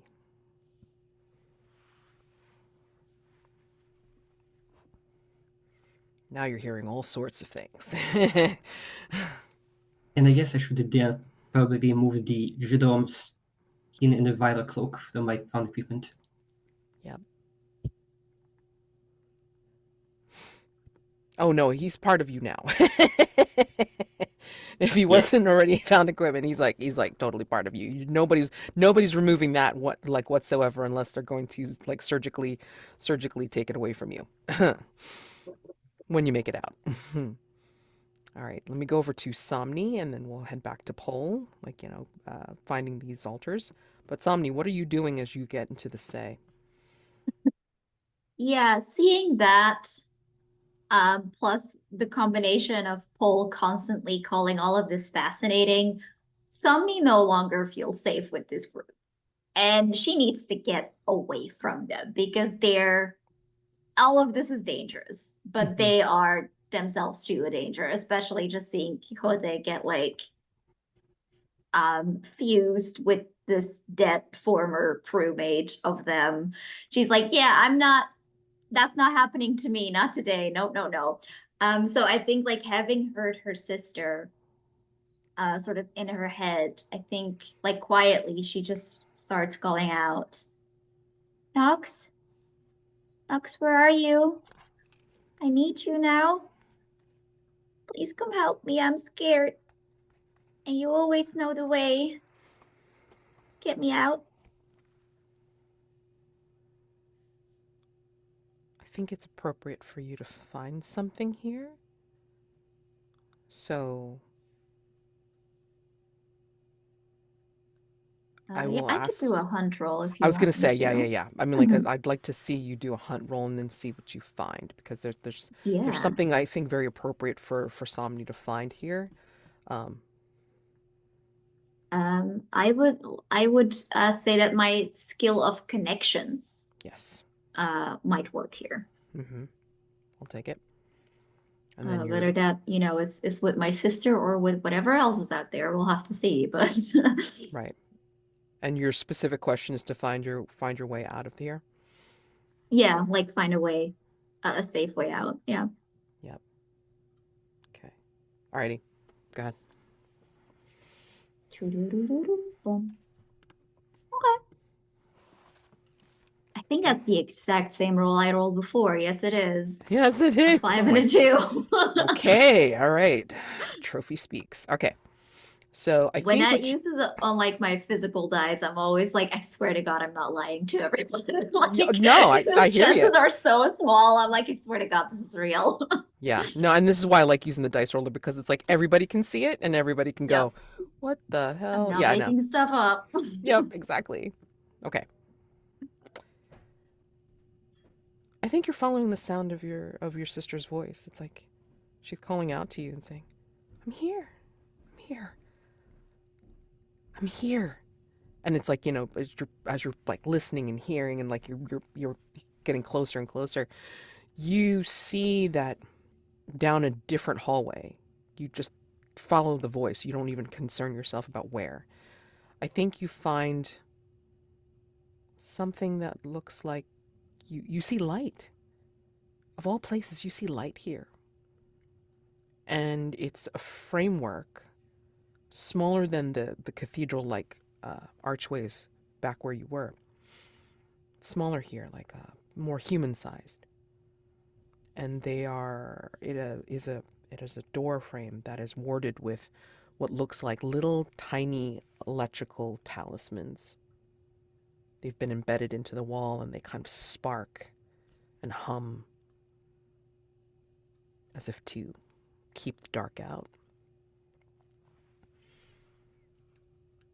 Speaker 1: Now you're hearing all sorts of things.
Speaker 3: And I guess I should then probably remove the Gedom skin and the viral cloak from my found equipment.
Speaker 1: Yep. Oh no, he's part of you now. If he wasn't already found equipment, he's like totally part of you. Nobody's removing that whatsoever unless they're going to like surgically take it away from you when you make it out. All right, let me go over to Somni and then we'll head back to Pole, finding these altars. But Somni, what are you doing as you get into the Say?
Speaker 4: Yeah, seeing that, plus the combination of Paul constantly calling all of this fascinating, Somni no longer feels safe with this group. And she needs to get away from them because all of this is dangerous, but they are themselves too a danger, especially just seeing Quixote get fused with this dead former crewmate of them. She's like, yeah, that's not happening to me, not today. No, no, no. So I think like having heard her sister sort of in her head, I think like quietly she just starts calling out, Nox, Nox, where are you? I need you now. Please come help me. I'm scared. And you always know the way. Get me out.
Speaker 1: I think it's appropriate for you to find something here. So I
Speaker 4: Yeah,
Speaker 1: will
Speaker 4: I could do
Speaker 1: ask.
Speaker 4: a hunt roll if
Speaker 1: I
Speaker 4: you
Speaker 1: was gonna
Speaker 4: want me
Speaker 1: say,
Speaker 4: to.
Speaker 1: yeah. I mean, like, I'd like to see you do a hunt roll and then see what you find because there's
Speaker 4: Yeah.
Speaker 1: something I think very appropriate for Somni to find here.
Speaker 4: I would say that my skill of connections
Speaker 1: Yes.
Speaker 4: might work here.
Speaker 1: I'll take it. And then
Speaker 4: Whether that is with my sister or with whatever else is out there, we'll have to see. But
Speaker 1: right. And your specific question is to find your way out of here.
Speaker 4: yeah, like find a way, a safe way out. Yeah.
Speaker 1: Yep. Okay. Alrighty. Go ahead.
Speaker 4: Okay. think that's the exact same roll I rolled before. Yes, it is.
Speaker 1: Yes, it
Speaker 4: A
Speaker 1: is.
Speaker 4: 5
Speaker 1: Oh
Speaker 4: and
Speaker 1: my-
Speaker 4: a 2.
Speaker 1: Okay, all right. Trophy speaks. Okay. So I
Speaker 4: When
Speaker 1: think
Speaker 4: that
Speaker 1: what
Speaker 4: uses on like my physical dice, I'm always like, I swear to God, I'm not lying to everyone. Like,
Speaker 1: no, I
Speaker 4: the
Speaker 1: hear you.
Speaker 4: chances are so small. I'm like, I swear to God, this is real.
Speaker 1: Yeah. No, and this is why I like using the dice roller, because it's like everybody can see it and everybody can
Speaker 4: Yep.
Speaker 1: go, what the
Speaker 4: I'm
Speaker 1: hell?
Speaker 4: not
Speaker 1: Yeah, I know.
Speaker 4: making stuff up.
Speaker 1: Yep, exactly. Okay. I think you're following the sound of your sister's voice. It's like she's calling out to you and saying, "I'm here. I'm here. I'm here." And it's like, as you're like listening and hearing, and like you're getting closer and closer, you see that down a different hallway. You just follow the voice. You don't even concern yourself about where. I think you find something that looks like you see light. Of all places, you see light here. And it's a framework smaller than the cathedral like archways back where you were. Smaller here, like more human sized. And it is a door frame that is warded with what looks like little tiny electrical talismans. They've been embedded into the wall and they kind of spark and hum as if to keep the dark out.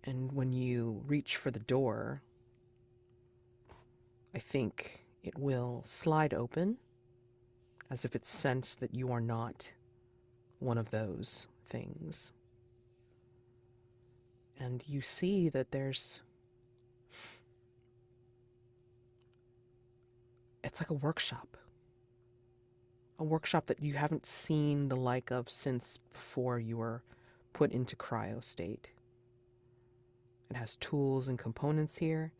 Speaker 1: And when you reach for the door, I think it will slide open as if it's sensed that you are not one of those things. And you see that it's like a workshop that you haven't seen the like of since before you were put into cryo state. It has tools and components here,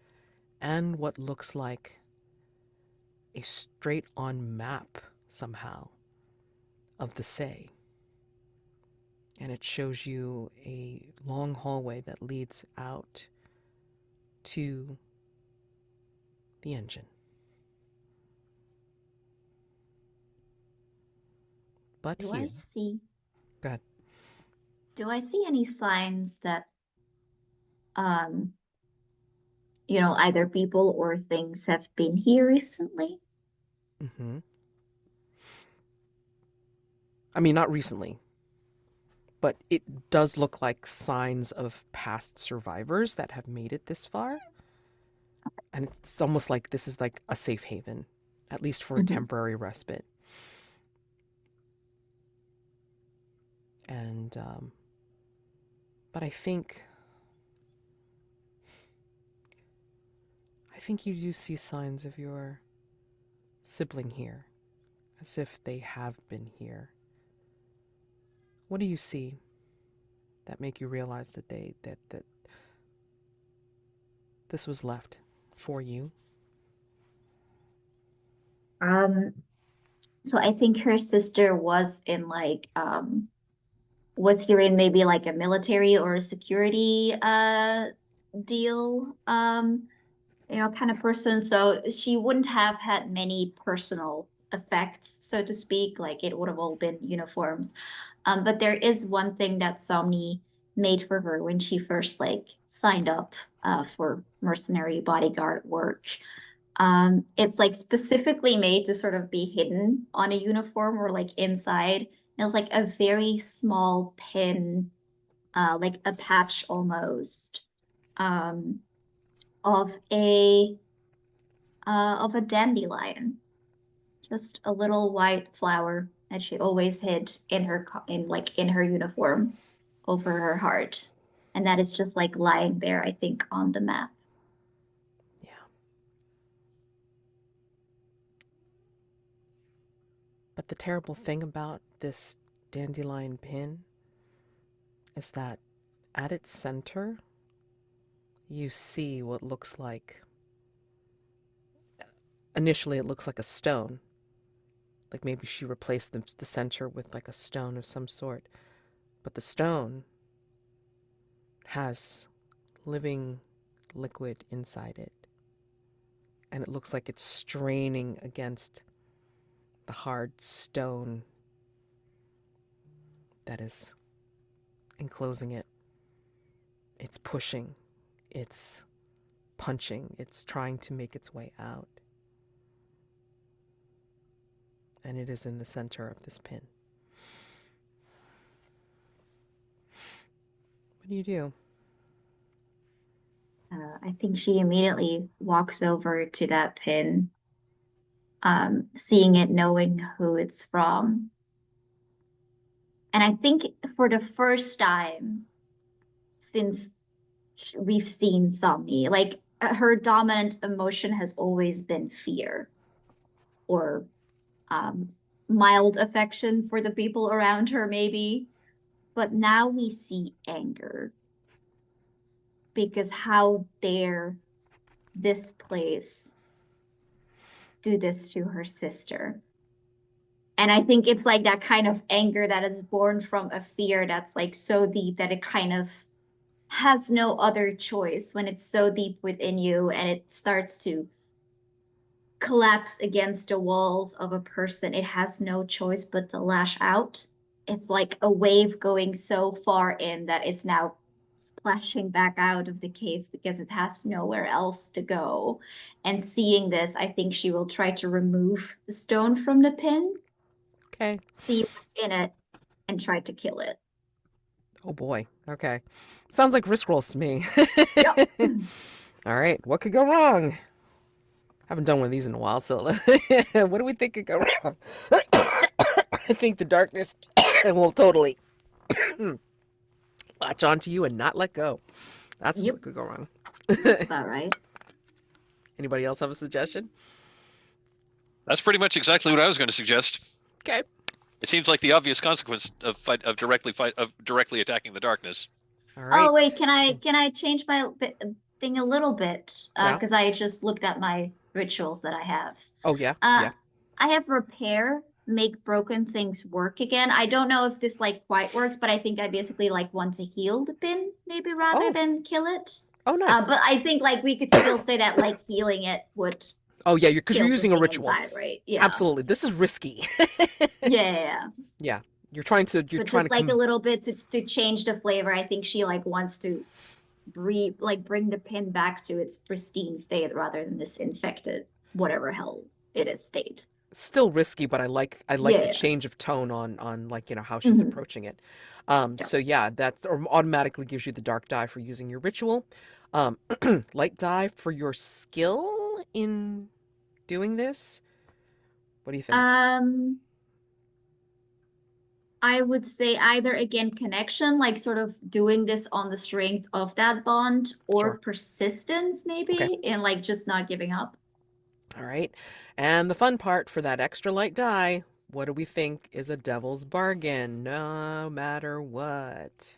Speaker 1: and what looks like a straight-on map somehow of the Say. And it shows you a long hallway that leads out to the engine. But
Speaker 4: Do
Speaker 1: here,
Speaker 4: I see?
Speaker 1: go ahead.
Speaker 4: Do I see any signs that, um, either people or things have been here recently?
Speaker 1: Mm-hmm. I mean, not recently, but it does look like signs of past survivors that have made it this far. And it's almost like this is like a safe haven, at least for a
Speaker 4: Mhm.
Speaker 1: temporary respite. And, but I think you do see signs of your sibling here, as if they have been here. What do you see that make you realize that that this was left for you?
Speaker 4: Um, so I think her sister was in was here in maybe like a military or a security deal kind of person. So she wouldn't have had many personal effects, so to speak. Like it would have all been uniforms. But there is one thing that Somni made for her when she first like signed up for mercenary bodyguard work. It's like specifically made to sort of be hidden on a uniform or like inside. And it's like a very small pin, like a patch almost, um, of a dandelion, just a little white flower that she always hid in her uniform over her heart, and that is just like lying there, I think, on the map.
Speaker 1: Yeah. But the terrible thing about this dandelion pin is that at its center, you see what looks like, initially it looks like a stone. Like maybe she replaced the center with like a stone of some sort. But the stone has living liquid inside it. and it looks like it's straining against the hard stone that is enclosing it. It's pushing, it's punching, it's trying to make its way out. And it is in the center of this pin. What do you do?
Speaker 4: I think she immediately walks over to that pin, seeing it, knowing who it's from. And I think for the first time since we've seen Somni, like her dominant emotion has always been fear or mild affection for the people around her, maybe. But now we see anger. Because how dare this place do this to her sister? And I think it's like that kind of anger that is born from a fear that's like so deep that it kind of has no other choice when it's so deep within you and it starts to collapse against the walls of a person. It has no choice but to lash out. It's like a wave going so far in that it's now splashing back out of the cave because it has nowhere else to go. And seeing this, I think she will try to remove the stone from the pin,
Speaker 1: Okay.
Speaker 4: see what's in it, and try to kill it.
Speaker 1: Oh boy. Okay. Sounds like risk rolls to me.
Speaker 4: Yep.
Speaker 1: All right. What could go wrong? Haven't done one of these in a while, so what do we think could go wrong? I think the darkness will totally latch onto you and not let go. That's
Speaker 4: Yep.
Speaker 1: what could go wrong.
Speaker 4: That's about right.
Speaker 1: Anybody else have a suggestion?
Speaker 2: That's pretty much exactly what I was going to suggest.
Speaker 1: Okay.
Speaker 2: It seems like the obvious consequence of directly attacking the darkness.
Speaker 1: All right.
Speaker 4: Oh wait, can I change my thing a little bit?
Speaker 1: Yeah.
Speaker 4: Because I just looked at my rituals that I have.
Speaker 1: Oh yeah. Yeah.
Speaker 4: I have repair, make broken things work again. I don't know if this like quite works, but I think I basically like want to heal the pin maybe rather
Speaker 1: Oh.
Speaker 4: than kill it.
Speaker 1: Oh nice.
Speaker 4: But I think like we could still say that like healing it would
Speaker 1: Oh yeah, because you're
Speaker 4: kill the
Speaker 1: using a
Speaker 4: thing
Speaker 1: ritual.
Speaker 4: inside, right? Yeah.
Speaker 1: Absolutely. This is risky.
Speaker 4: Yeah.
Speaker 1: Yeah. You're trying to
Speaker 4: But just like a little bit to change the flavor. I think she like wants to bring the pin back to its pristine state rather than this infected whatever hell it is state.
Speaker 1: Still risky, but I like
Speaker 4: Yeah.
Speaker 1: the change of tone on like, you know, how she's approaching it. So yeah, that automatically gives you the dark die for using your ritual. Light die for your skill in doing this. What do you think?
Speaker 4: I would say either again connection, like sort of doing this on the strength of that bond, or
Speaker 1: Sure.
Speaker 4: persistence maybe,
Speaker 1: Okay.
Speaker 4: and like just not giving up.
Speaker 1: All right. And the fun part for that extra light die, what do we think is a devil's bargain, no matter what?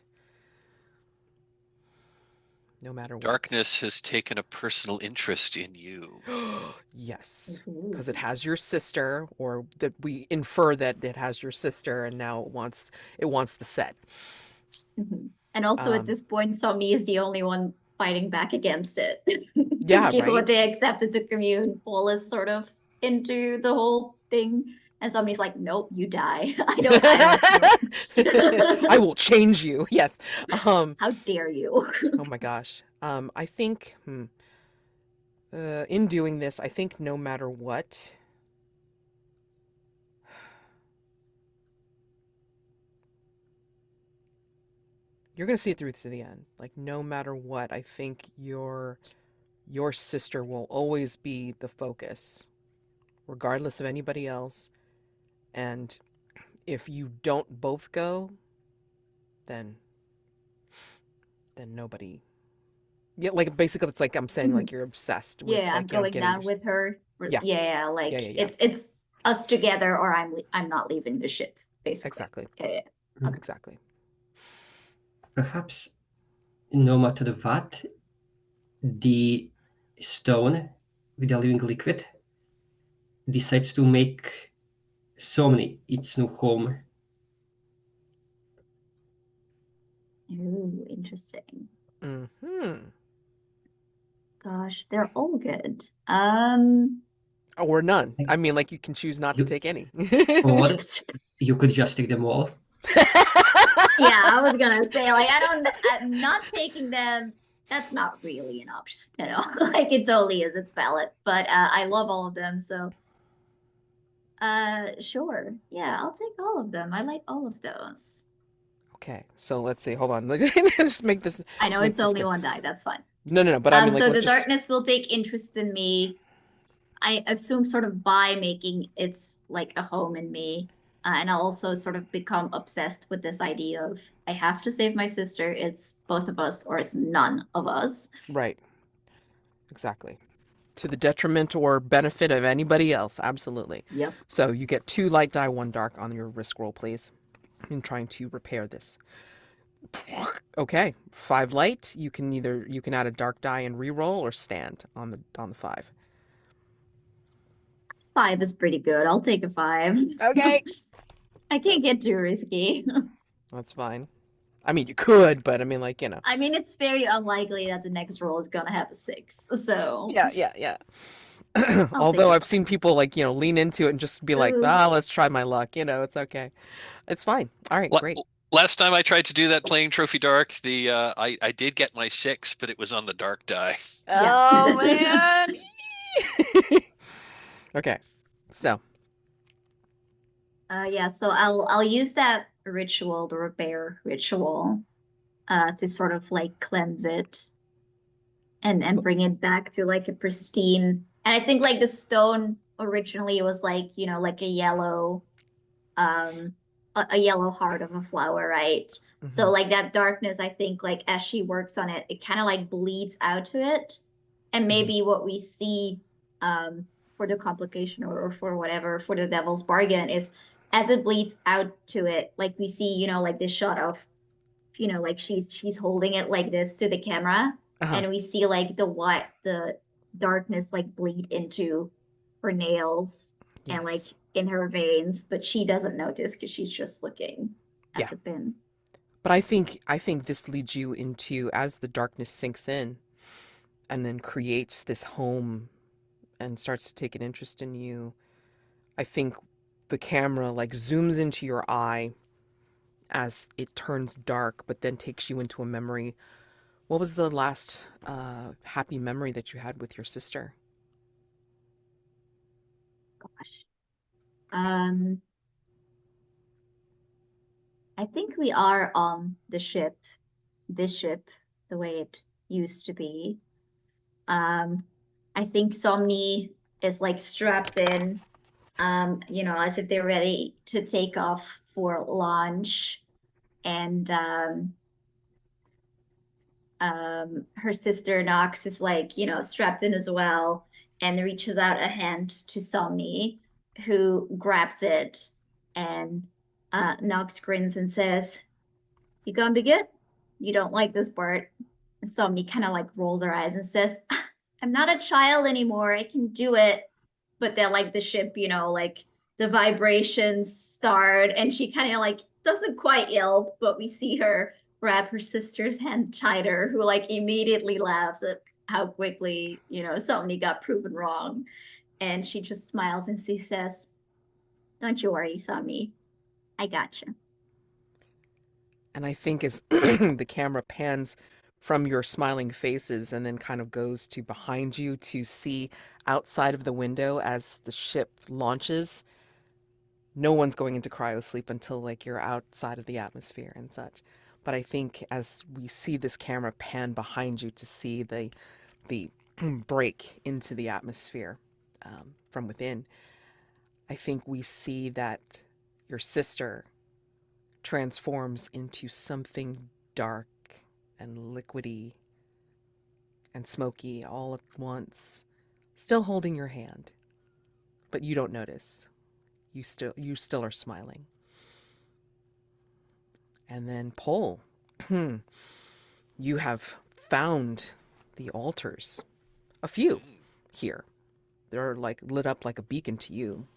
Speaker 1: No matter what.
Speaker 2: Darkness has taken a personal interest in you.
Speaker 1: Yes, because it has your sister, or that we infer that it has your sister, and now it wants the set.
Speaker 4: And also at this point, Somni is the only one fighting back against it.
Speaker 1: Yeah,
Speaker 4: Quixote
Speaker 1: right.
Speaker 4: accepted the commune. Paul is sort of into the whole thing. And Somni's like, nope, you die. I don't
Speaker 1: I will change you. Yes.
Speaker 4: How dare you?
Speaker 1: Oh my gosh. I think in doing this, I think no matter what, you're gonna see it through to the end. Like no matter what, I think your sister will always be the focus, regardless of anybody else. And if you don't both go, then nobody. Yeah, like basically, it's like I'm saying, like you're obsessed with.
Speaker 4: Yeah, I'm
Speaker 1: like, you know,
Speaker 4: going
Speaker 1: getting
Speaker 4: down with her.
Speaker 1: Yeah.
Speaker 4: Yeah, like
Speaker 1: Yeah.
Speaker 4: it's us together, or I'm not leaving the ship. Basically.
Speaker 1: Exactly.
Speaker 4: Yeah.
Speaker 3: Okay.
Speaker 1: Exactly.
Speaker 3: Perhaps no matter what, the stone with the living liquid decides to make Somni its new home.
Speaker 4: Ooh, interesting. Gosh, they're all good.
Speaker 1: Or none. I mean, like, you can choose not to take any.
Speaker 3: Or you could just take them all.
Speaker 4: Yeah, I was gonna say, like, I'm not taking them. That's not really an option, like it totally is. It's valid, but I love all of them, so sure. Yeah, I'll take all of them. I like all of those.
Speaker 1: Okay, so let's see. Hold on. Let's just make this.
Speaker 4: I know
Speaker 1: make
Speaker 4: it's
Speaker 1: this
Speaker 4: only
Speaker 1: good.
Speaker 4: one die. That's fine.
Speaker 1: No. But I mean, like,
Speaker 4: So
Speaker 1: let's
Speaker 4: the
Speaker 1: just.
Speaker 4: darkness will take interest in me. I assume sort of by making its like a home in me. And I'll also sort of become obsessed with this idea of I have to save my sister. It's both of us or it's none of us.
Speaker 1: Right. Exactly. To the detriment or benefit of anybody else. Absolutely.
Speaker 4: Yep.
Speaker 1: So you get 2 light die, 1 dark on your risk roll, please. In trying to repair this. Okay, 5 light. You can add a dark die and re-roll or stand on the 5.
Speaker 4: 5 is pretty good. I'll take a 5.
Speaker 1: Okay.
Speaker 4: I can't get too risky.
Speaker 1: That's fine. I mean, you could, but I mean, like,
Speaker 4: I mean, it's very unlikely that the next roll is gonna have a 6. So
Speaker 1: Yeah.
Speaker 4: I'll
Speaker 1: Although
Speaker 4: take
Speaker 1: I've seen people like, lean into it and just be like,
Speaker 4: Ooh.
Speaker 1: let's try my luck. It's okay. It's fine. All right, great.
Speaker 2: Last time I tried to do that playing Trophy Dark, I did get my 6, but it was on the dark die.
Speaker 1: Oh man. Okay. So,
Speaker 4: yeah, so I'll use that ritual, the repair ritual, to sort of like cleanse it and bring it back to like a pristine. And I think like the stone originally was like, like a yellow yellow heart of a flower, right? So like that darkness, I think like as she works on it, it kind of like bleeds out to it. And maybe what we see for the complication or for whatever, for the devil's bargain is as it bleeds out to it, like we see, like this shot of, like she's holding it like this to the camera. And we see like the darkness like bleed into her nails and like
Speaker 1: yes.
Speaker 4: in her veins, but she doesn't notice because she's just looking at the pin.
Speaker 1: But I think this leads you into, as the darkness sinks in and then creates this home and starts to take an interest in you. I think the camera like zooms into your eye as it turns dark, but then takes you into a memory. What was the last happy memory that you had with your sister?
Speaker 4: Gosh. I think we are on this ship, the way it used to be. I think Somni is like strapped in, as if they're ready to take off for launch. And her sister Nox is like, strapped in as well and reaches out a hand to Somni, who grabs it. And Nox grins and says, "You gonna be good? You don't like this part." And Somni kind of like rolls her eyes and says, "I'm not a child anymore. I can do it." But then like the ship, like the vibrations start and she kind of like doesn't quite yell, but we see her grab her sister's hand tighter, who like immediately laughs at how quickly, Somni got proven wrong. And she just smiles and she says, "Don't you worry, Somni. I got you."
Speaker 1: And I think as the camera pans from your smiling faces and then kind of goes to behind you to see outside of the window as the ship launches, no one's going into cryosleep until like you're outside of the atmosphere and such. But I think as we see this camera pan behind you to see the break into the atmosphere from within, I think we see that your sister transforms into something dark and liquidy and smoky all at once, still holding your hand. But you don't notice. You still are smiling. And then Pole, you have found the altars. A few here. They're like lit up like a beacon to you.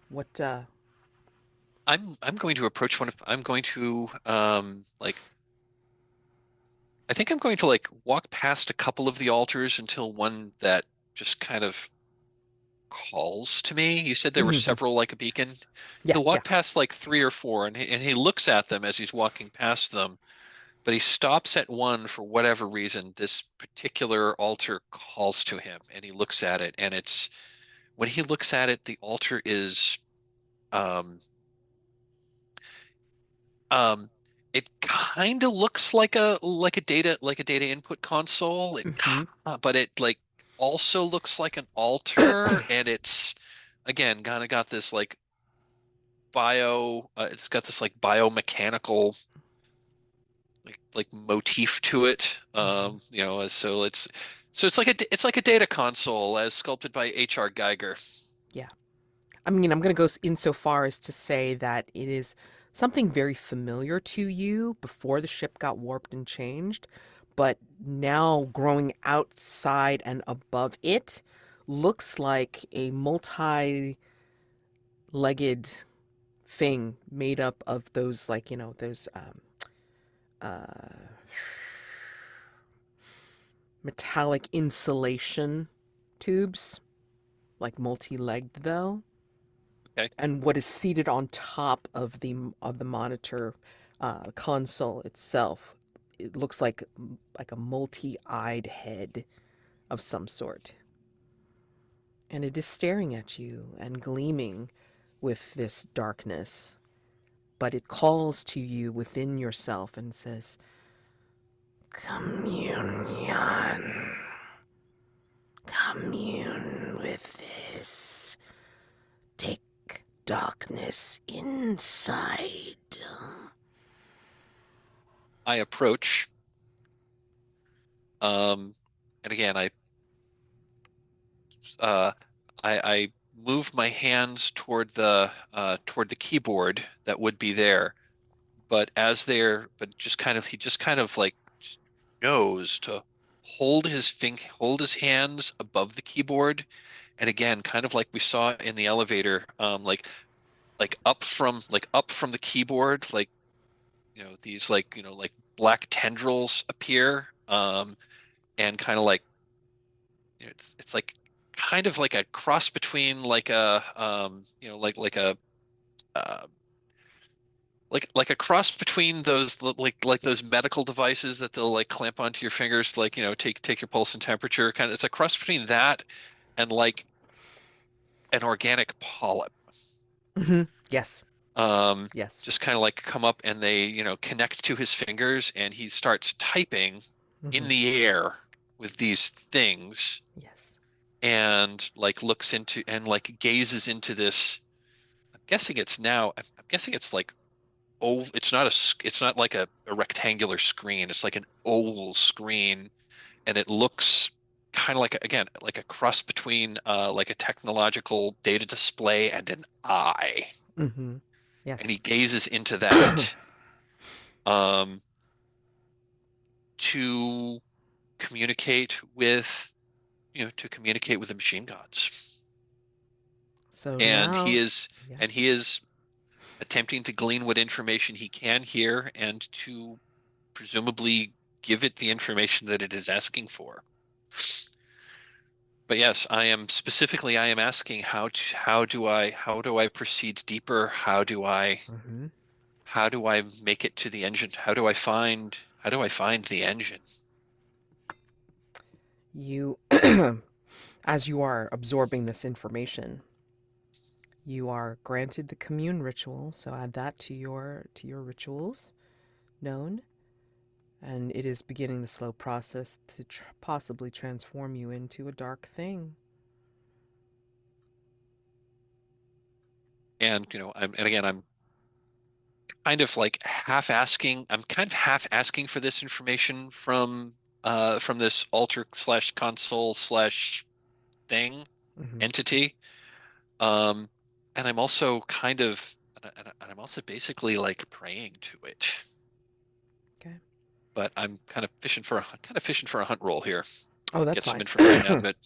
Speaker 1: What
Speaker 2: I'm going to approach one of I'm going to like I think I'm going to like walk past a couple of the altars until one that just kind of calls to me. You said there were several like a beacon.
Speaker 1: Yeah,
Speaker 2: He'll walk
Speaker 1: yeah.
Speaker 2: past like 3 or 4 and he looks at them as he's walking past them, but he stops at one for whatever reason. This particular altar calls to him and he looks at it, and it's when he looks at it, the altar is um um it kind of looks like a data input console. But it like also looks like an altar, and it's again kind of got this like it's got this like biomechanical like motif to it. So it's like a data console as sculpted by H.R. Geiger.
Speaker 1: Yeah. I mean, I'm going to go in so far as to say that it is something very familiar to you before the ship got warped and changed, but now growing outside and above it looks like a multi-legged thing made up of those, like, those uh, metallic insulation tubes, like multi-legged though.
Speaker 2: Okay.
Speaker 1: And what is seated on top of the monitor console itself, it looks like a multi-eyed head of some sort, and it is staring at you and gleaming with this darkness, but it calls to you within yourself and says, "Communion, commune with this. Take darkness inside."
Speaker 2: I approach, and again uh, I move my hands toward the keyboard that would be there, but he just kind of like just knows to hold his hands above the keyboard, and again, kind of like we saw in the elevator, like up from the keyboard, like these like black tendrils appear, and kind of like it's like kind of like a cross between like a like a uh, like a cross between those like those medical devices that they'll like clamp onto your fingers to like take your pulse and temperature. Kind of, it's a cross between that and like an organic polyp.
Speaker 1: Mm-hmm. Yes.
Speaker 2: Um,
Speaker 1: Yes.
Speaker 2: just kind of like come up and they connect to his fingers, and he starts typing in
Speaker 1: Mm-hmm.
Speaker 2: the air with these things,
Speaker 1: Yes.
Speaker 2: and like looks into and like gazes into this. I'm guessing it's like it's not like a rectangular screen. It's like an oval screen, and it looks kind of like again like a cross between like a technological data display and an eye.
Speaker 1: Mm-hmm.
Speaker 2: And he
Speaker 1: Yes.
Speaker 2: gazes into that um, to communicate with to communicate with the machine gods.
Speaker 1: So
Speaker 2: And
Speaker 1: now, yeah.
Speaker 2: he is attempting to glean what information he can here and to presumably give it the information that it is asking for. But yes, I am asking how do I proceed deeper?
Speaker 1: Mm-hmm.
Speaker 2: How do I make it to the engine? How do I find the engine?
Speaker 1: You, as you are absorbing this information, you are granted the commune ritual. So add that to your rituals known, and it is beginning the slow process to possibly transform you into a dark thing.
Speaker 2: And I'm kind of like half asking. I'm kind of half asking for this information from this alter slash console slash thing
Speaker 1: Mm-hmm.
Speaker 2: entity. Um, and I'm also kind of and I'm also basically like praying to it.
Speaker 1: Okay.
Speaker 2: But I'm kind of fishing for a hunt roll here.
Speaker 1: Oh, that's
Speaker 2: Get some
Speaker 1: fine.
Speaker 2: information out of it.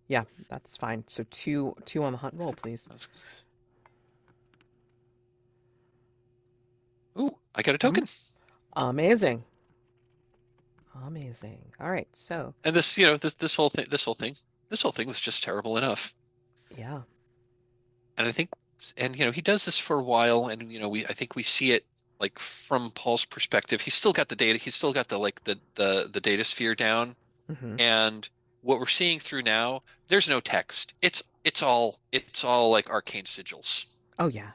Speaker 1: Yeah, that's fine. So two on the hunt roll, please.
Speaker 2: Ooh, I got a token.
Speaker 1: Amazing. Amazing. All right, so
Speaker 2: And this, you know, this whole thing was just terrible enough.
Speaker 1: yeah.
Speaker 2: And I think, and you know, he does this for a while, and you know, I think we see it like from Paul's perspective. He's still got the data. He's still got the like the data sphere down,
Speaker 1: Hmm.
Speaker 2: and what we're seeing through now, there's no text. It's all like arcane sigils.
Speaker 1: Oh yeah.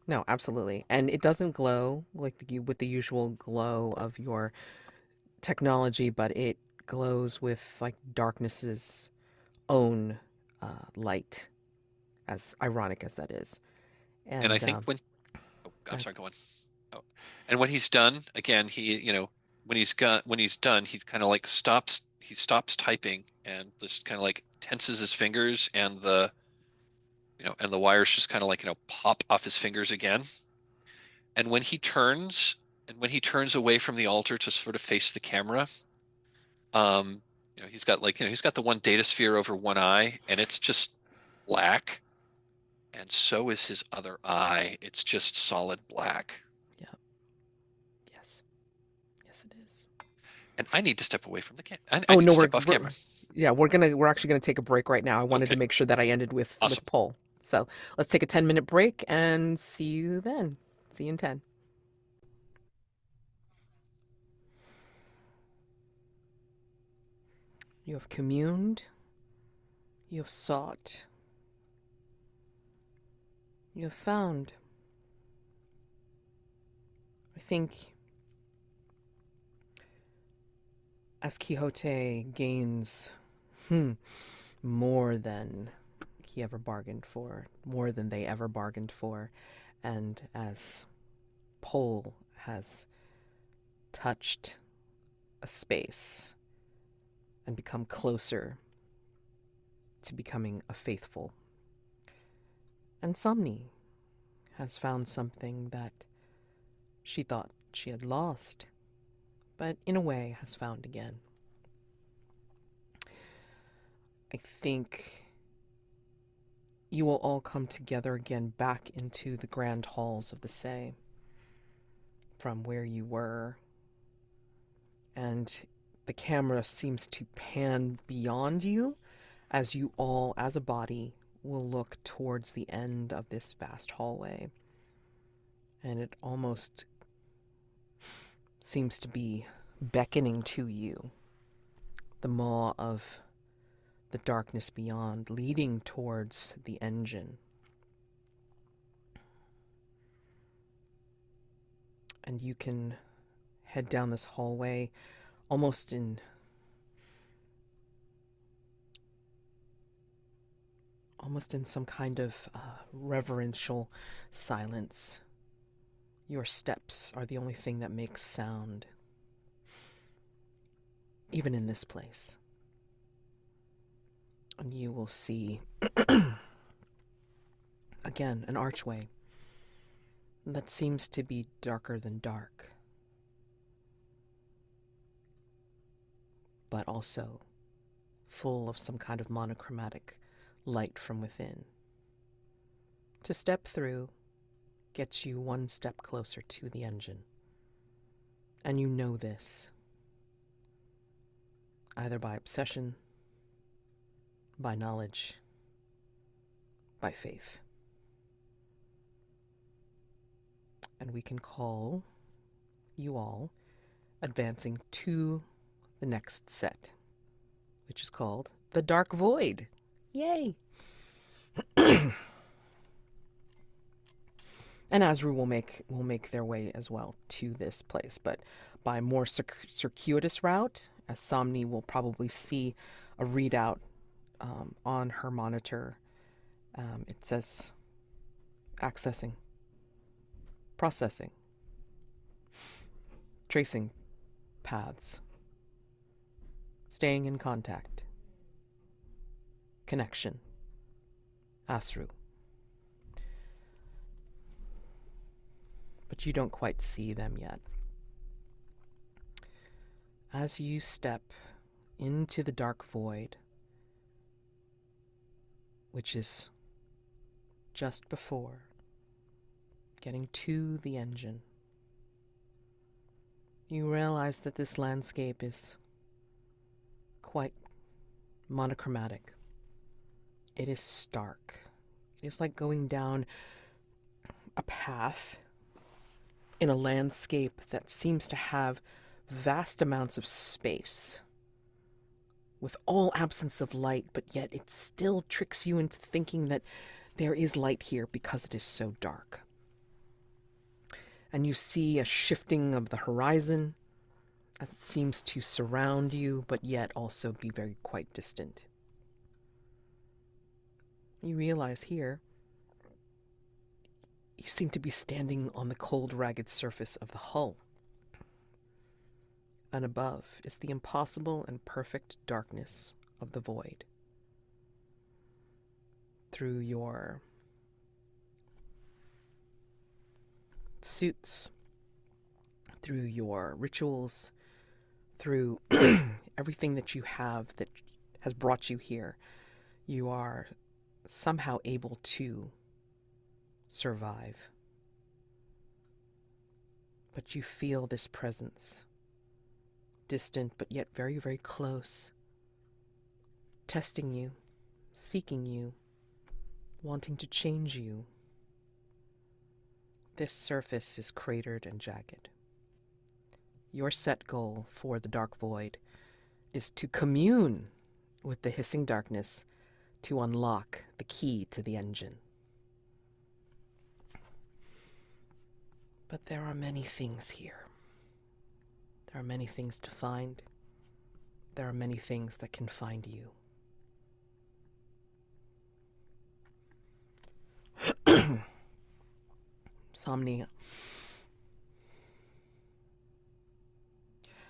Speaker 1: No, absolutely. And it doesn't glow like with the usual glow of your technology, but it glows with like darkness's own light, as ironic as that is.
Speaker 2: And I
Speaker 1: And
Speaker 2: think when, oh, I'm
Speaker 1: uh,
Speaker 2: sorry, go on. Oh, and when he's done, again, he, you know, when he's done, he kind of like stops. He stops typing and just kind of like tenses his fingers, and the, you know, and the wires just kind of like, you know, pop off his fingers again. And when he turns away from the altar to sort of face the camera, um, you know, he's got like, you know, he's got the one data sphere over one eye, and it's just black, and so is his other eye. It's just solid black.
Speaker 1: yeah, yes, yes, it is.
Speaker 2: And I need to step away from the camera. I
Speaker 1: Oh
Speaker 2: need
Speaker 1: no,
Speaker 2: to step off camera.
Speaker 1: yeah, we're actually gonna take a break right now. I wanted to
Speaker 2: Okay,
Speaker 1: make sure that I ended with
Speaker 2: awesome.
Speaker 1: Poll. So let's take a 10-minute break and see you then. See you in 10. You have communed. You have sought. You have found. I think as Quixote gains more than he ever bargained for, more than they ever bargained for, and as Pole has touched a space and become closer to becoming a faithful, and Somni has found something that she thought she had lost, but in a way has found again. I think you will all come together again back into the grand halls of the Say from where you were, and the camera seems to pan beyond you as you all, as a body, will look towards the end of this vast hallway. And it almost seems to be beckoning to you, the maw of the darkness beyond, leading towards the engine. And you can head down this hallway almost in some kind of reverential silence. Your steps are the only thing that makes sound, even in this place. And you will see, again, an archway that seems to be darker than dark, but also full of some kind of monochromatic light from within. To step through gets you one step closer to the engine. And you know this, either by obsession, by knowledge, by faith. And we can call you all advancing to the next set, which is called The Dark Void. Yay! And ASRU will make their way as well to this place, but by more circuitous route, as Somni will probably see a readout on her monitor. It says accessing, processing, tracing paths, staying in contact, connection, ASRU. But you don't quite see them yet. As you step into the dark void, which is just before getting to the engine, you realize that this landscape is quite monochromatic. It is stark. It is like going down a path in a landscape that seems to have vast amounts of space with all absence of light, but yet it still tricks you into thinking that there is light here because it is so dark. And you see a shifting of the horizon as it seems to surround you, but yet also be very quite distant. You realize here, you seem to be standing on the cold, ragged surface of the hull. And above is the impossible and perfect darkness of the void. Through your suits, through your rituals, through everything that you have that has brought you here, you are somehow able to survive. But you feel this presence, distant but yet very, very close, testing you, seeking you, wanting to change you. This surface is cratered and jagged. Your set goal for the dark void is to commune with the hissing darkness to unlock the key to the engine. But there are many things here. There are many things to find. There are many things that can find you. Somni,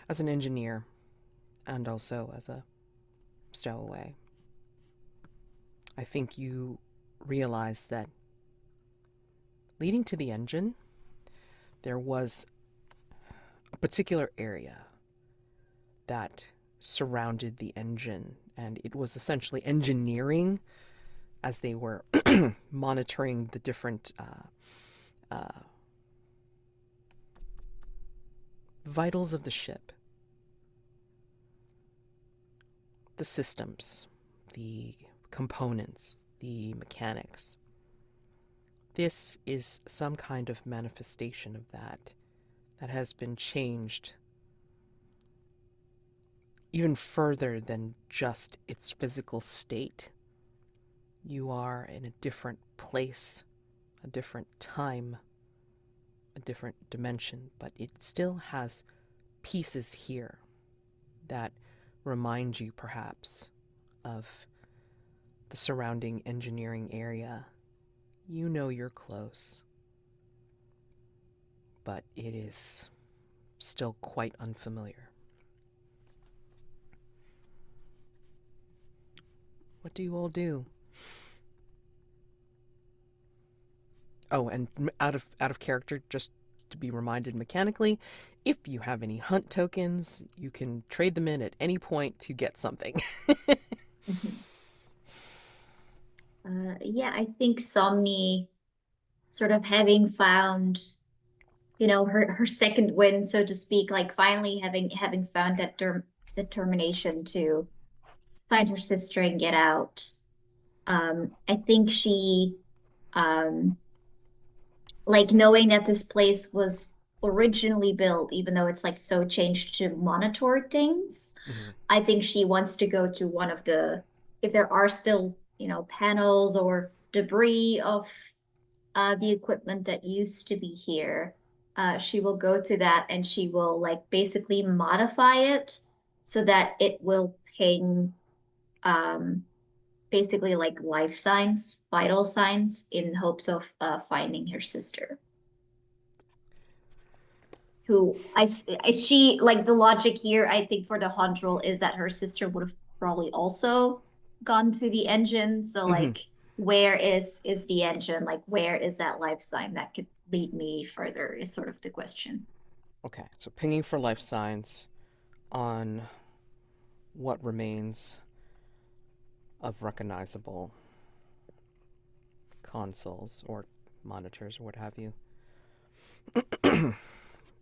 Speaker 1: as an engineer and also as a stowaway, I think you realize that leading to the engine, there was a particular area that surrounded the engine, and it was essentially engineering as they were monitoring the different vitals of the ship. The systems, the components, the mechanics. This is some kind of manifestation of that has been changed even further than just its physical state. You are in a different place, a different time, a different dimension, but it still has pieces here that remind you perhaps of the surrounding engineering area. You know you're close, but it is still quite unfamiliar. What do you all do? Oh, and out of character, just to be reminded mechanically, if you have any hunt tokens, you can trade them in at any point to get something.
Speaker 4: Yeah, I think Somni, sort of having found, her second win, so to speak, like finally having found that determination to find her sister and get out. I think she, like knowing that this place was originally built, even though it's like so changed to monitor things, I think she wants to go to one of the, if there are still, panels or debris of the equipment that used to be here, she will go to that and she will like basically modify it so that it will ping basically like life signs, vital signs, in hopes of finding her sister. Who she, like, the logic here, I think, for the hunt roll is that her sister would have probably also gone to the engine. So like, where is the engine? Like, where is that life sign that could lead me further is sort of the question.
Speaker 1: Okay, so pinging for life signs on what remains of recognizable consoles or monitors or what have you.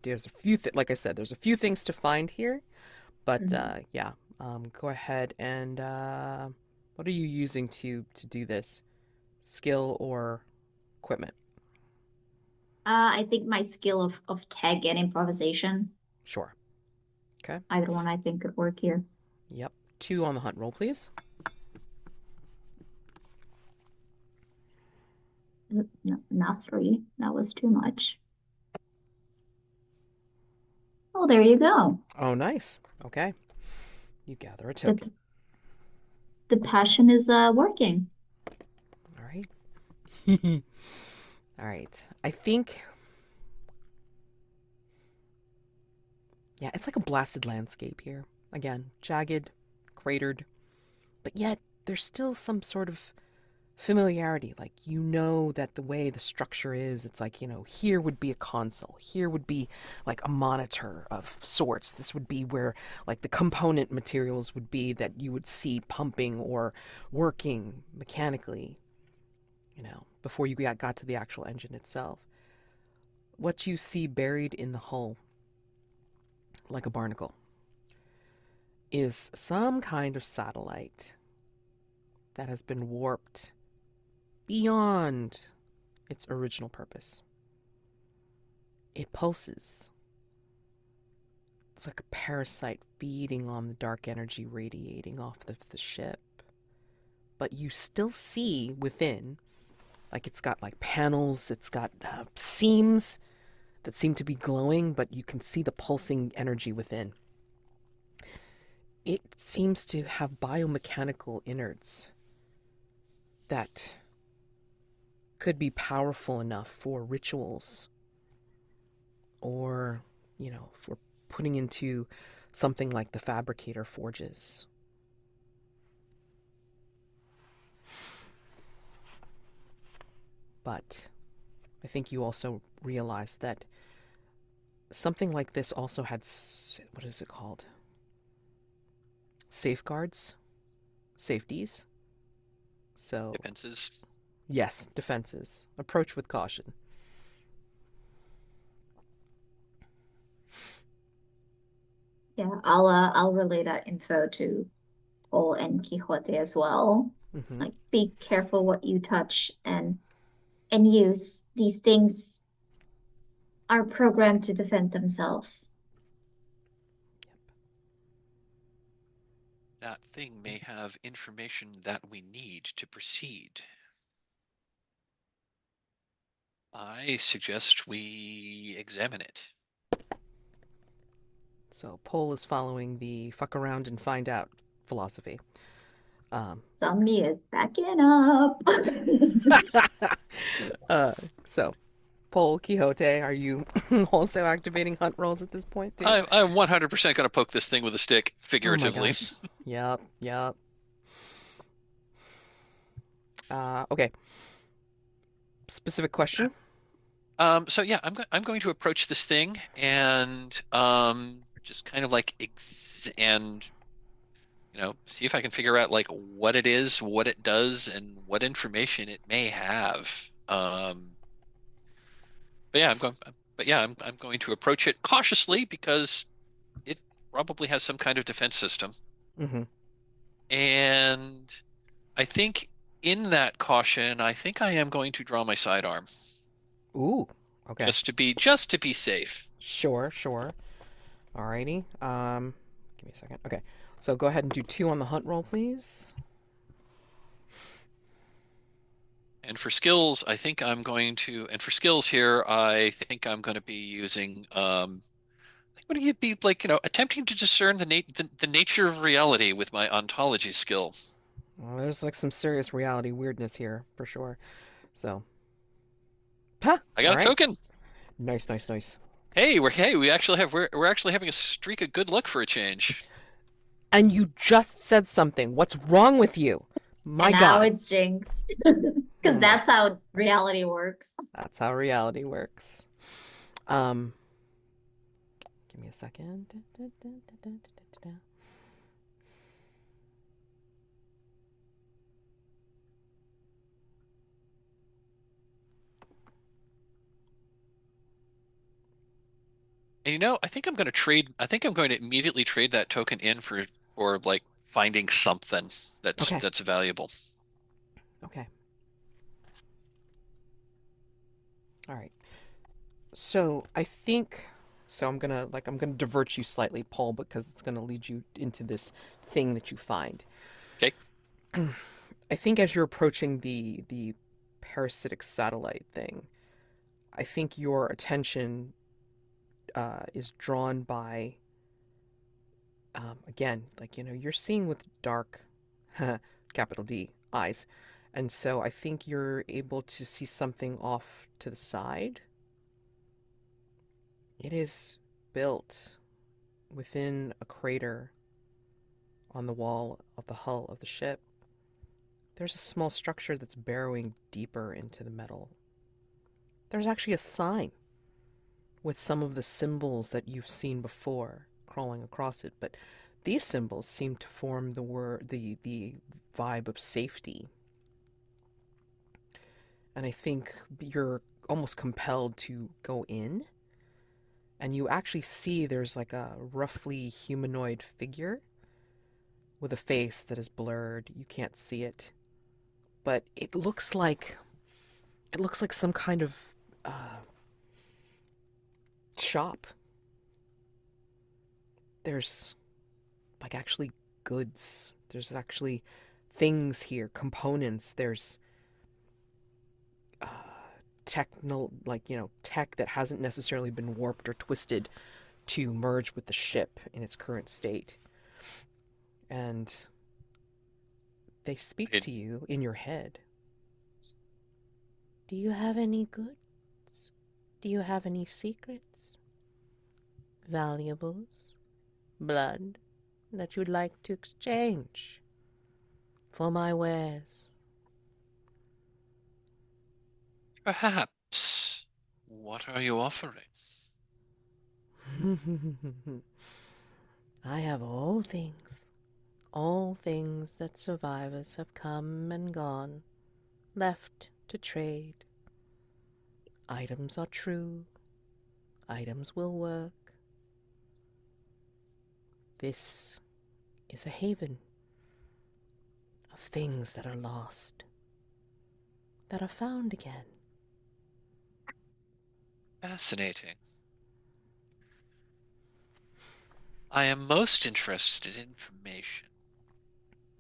Speaker 1: There's a few like I said, there's a few things to find here, but yeah, Go ahead and what are you using to do this? Skill or equipment?
Speaker 4: I think my skill of tech and improvisation,
Speaker 1: Sure. Okay.
Speaker 4: either one I think could work here.
Speaker 1: Yep. 2 on the hunt roll, please.
Speaker 4: No, not 3. That was too much. Oh, there you go.
Speaker 1: Oh, nice. Okay. You gather a
Speaker 4: The
Speaker 1: token.
Speaker 4: the passion is working.
Speaker 1: All right. All right. I think. Yeah, it's like a blasted landscape here. Again, jagged, cratered, but yet there's still some sort of familiarity. Like, you know that the way the structure is, it's like, here would be a console. Here would be like a monitor of sorts. This would be where like the component materials would be that you would see pumping or working mechanically, before you got to the actual engine itself. What you see buried in the hull, like a barnacle, is some kind of satellite that has been warped beyond its original purpose. It pulses. It's like a parasite feeding on the dark energy radiating off the ship. But you still see within, like it's got like panels, it's got seams that seem to be glowing, but you can see the pulsing energy within. It seems to have biomechanical innards that could be powerful enough for rituals or, for putting into something like the fabricator forges. But I think you also realize that something like this also had, what is it called? Safeguards? Safeties? So,
Speaker 2: Defenses.
Speaker 1: yes, defenses. Approach with caution.
Speaker 4: Yeah, I'll relay that info to Paul and Quixote as well.
Speaker 1: Mm-hmm.
Speaker 4: Like, be careful what you touch and use. These things are programmed to defend themselves.
Speaker 2: That thing may have information that we need to proceed. I suggest we examine it.
Speaker 1: So Pohl is following the fuck around and find out philosophy.
Speaker 4: Somni is backing up.
Speaker 1: So, Pohl, Quixote, are you also activating hunt rolls at this point too?
Speaker 2: I'm 100% going to poke this thing with a stick, figuratively.
Speaker 1: Oh my gosh. Yep. Okay. Specific question?
Speaker 2: So yeah, I'm going to approach this thing and just kind of like see if I can figure out like what it is, what it does, and what information it may have. But yeah, I'm going to approach it cautiously because it probably has some kind of defense system.
Speaker 1: Mm-hmm.
Speaker 2: And I think in that caution, I think I am going to draw my sidearm.
Speaker 1: Ooh. Okay.
Speaker 2: Just to be safe.
Speaker 1: Sure. Alrighty. Give me a second. Okay. So go ahead and do 2 on the hunt roll, please.
Speaker 2: And for skills, I think I'm going to, and for skills here, I think I'm going to be using, what do you be like, attempting to discern the nature of reality with my ontology skill.
Speaker 1: Well, there's like some serious reality weirdness here for sure. So, huh?
Speaker 2: I got a token.
Speaker 1: Nice.
Speaker 2: Hey, we're actually having a streak of good luck for a change.
Speaker 1: And you just said something. What's wrong with you? My
Speaker 4: and
Speaker 1: God.
Speaker 4: now it's jinxed. Because that's how reality works.
Speaker 1: That's how reality works. Give me a second.
Speaker 2: And I think I'm going to immediately trade that token in for or like finding something
Speaker 1: Okay.
Speaker 2: that's valuable.
Speaker 1: Okay. All right. So I think I'm gonna divert you slightly, Paul, because it's gonna lead you into this thing that you find.
Speaker 2: Okay.
Speaker 1: I think as you're approaching the parasitic satellite thing, I think your attention is drawn by again, like you're seeing with dark, capital D eyes, and so I think you're able to see something off to the side. It is built within a crater on the wall of the hull of the ship. There's a small structure that's burrowing deeper into the metal. There's actually a sign with some of the symbols that you've seen before crawling across it, but these symbols seem to form the vibe of safety. And I think you're almost compelled to go in, and you actually see there's like a roughly humanoid figure with a face that is blurred. You can't see it, but it looks like some kind of shop. There's like actually goods. There's actually things here, components. There's uh, tech that hasn't necessarily been warped or twisted to merge with the ship in its current state. And they speak
Speaker 2: It,
Speaker 1: to you in your head. Do you have any goods? Do you have any secrets? Valuables? Blood that you'd like to exchange for my wares?
Speaker 2: perhaps. What are you offering?
Speaker 1: I have all things that survivors have come and gone, left to trade. Items are true, items will work. This is a haven of things that are lost, that are found again.
Speaker 2: Fascinating. I am most interested in information.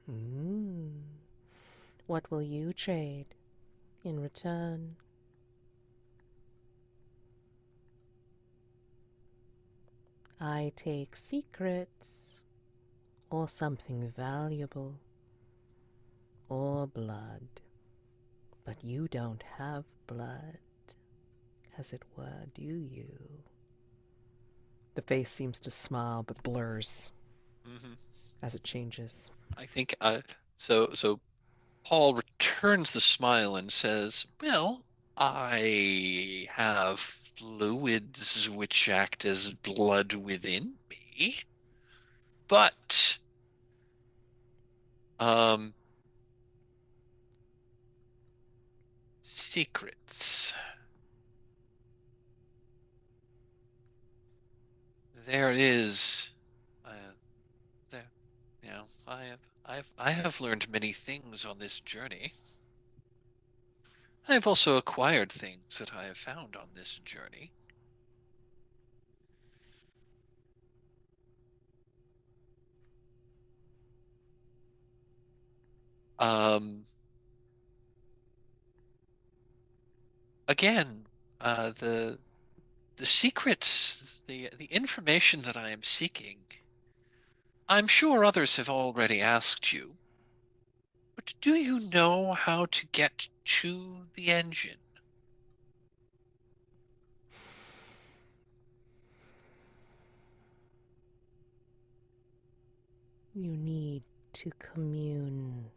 Speaker 1: Hmm. What will you trade in return? I take secrets, or something valuable, or blood. But you don't have blood, as it were, do you? The face seems to smile but blurs
Speaker 2: Hmm.
Speaker 1: as it changes.
Speaker 2: I think so Paul returns the smile and says, "Well, I have fluids which act as blood within me, but um secrets. There is there I have learned many things on this journey. I have also acquired things that I have found on this journey. Um Again, the secrets, the information that I am seeking, I'm sure others have already asked you, but do you know how to get to the engine?
Speaker 1: You need to commune.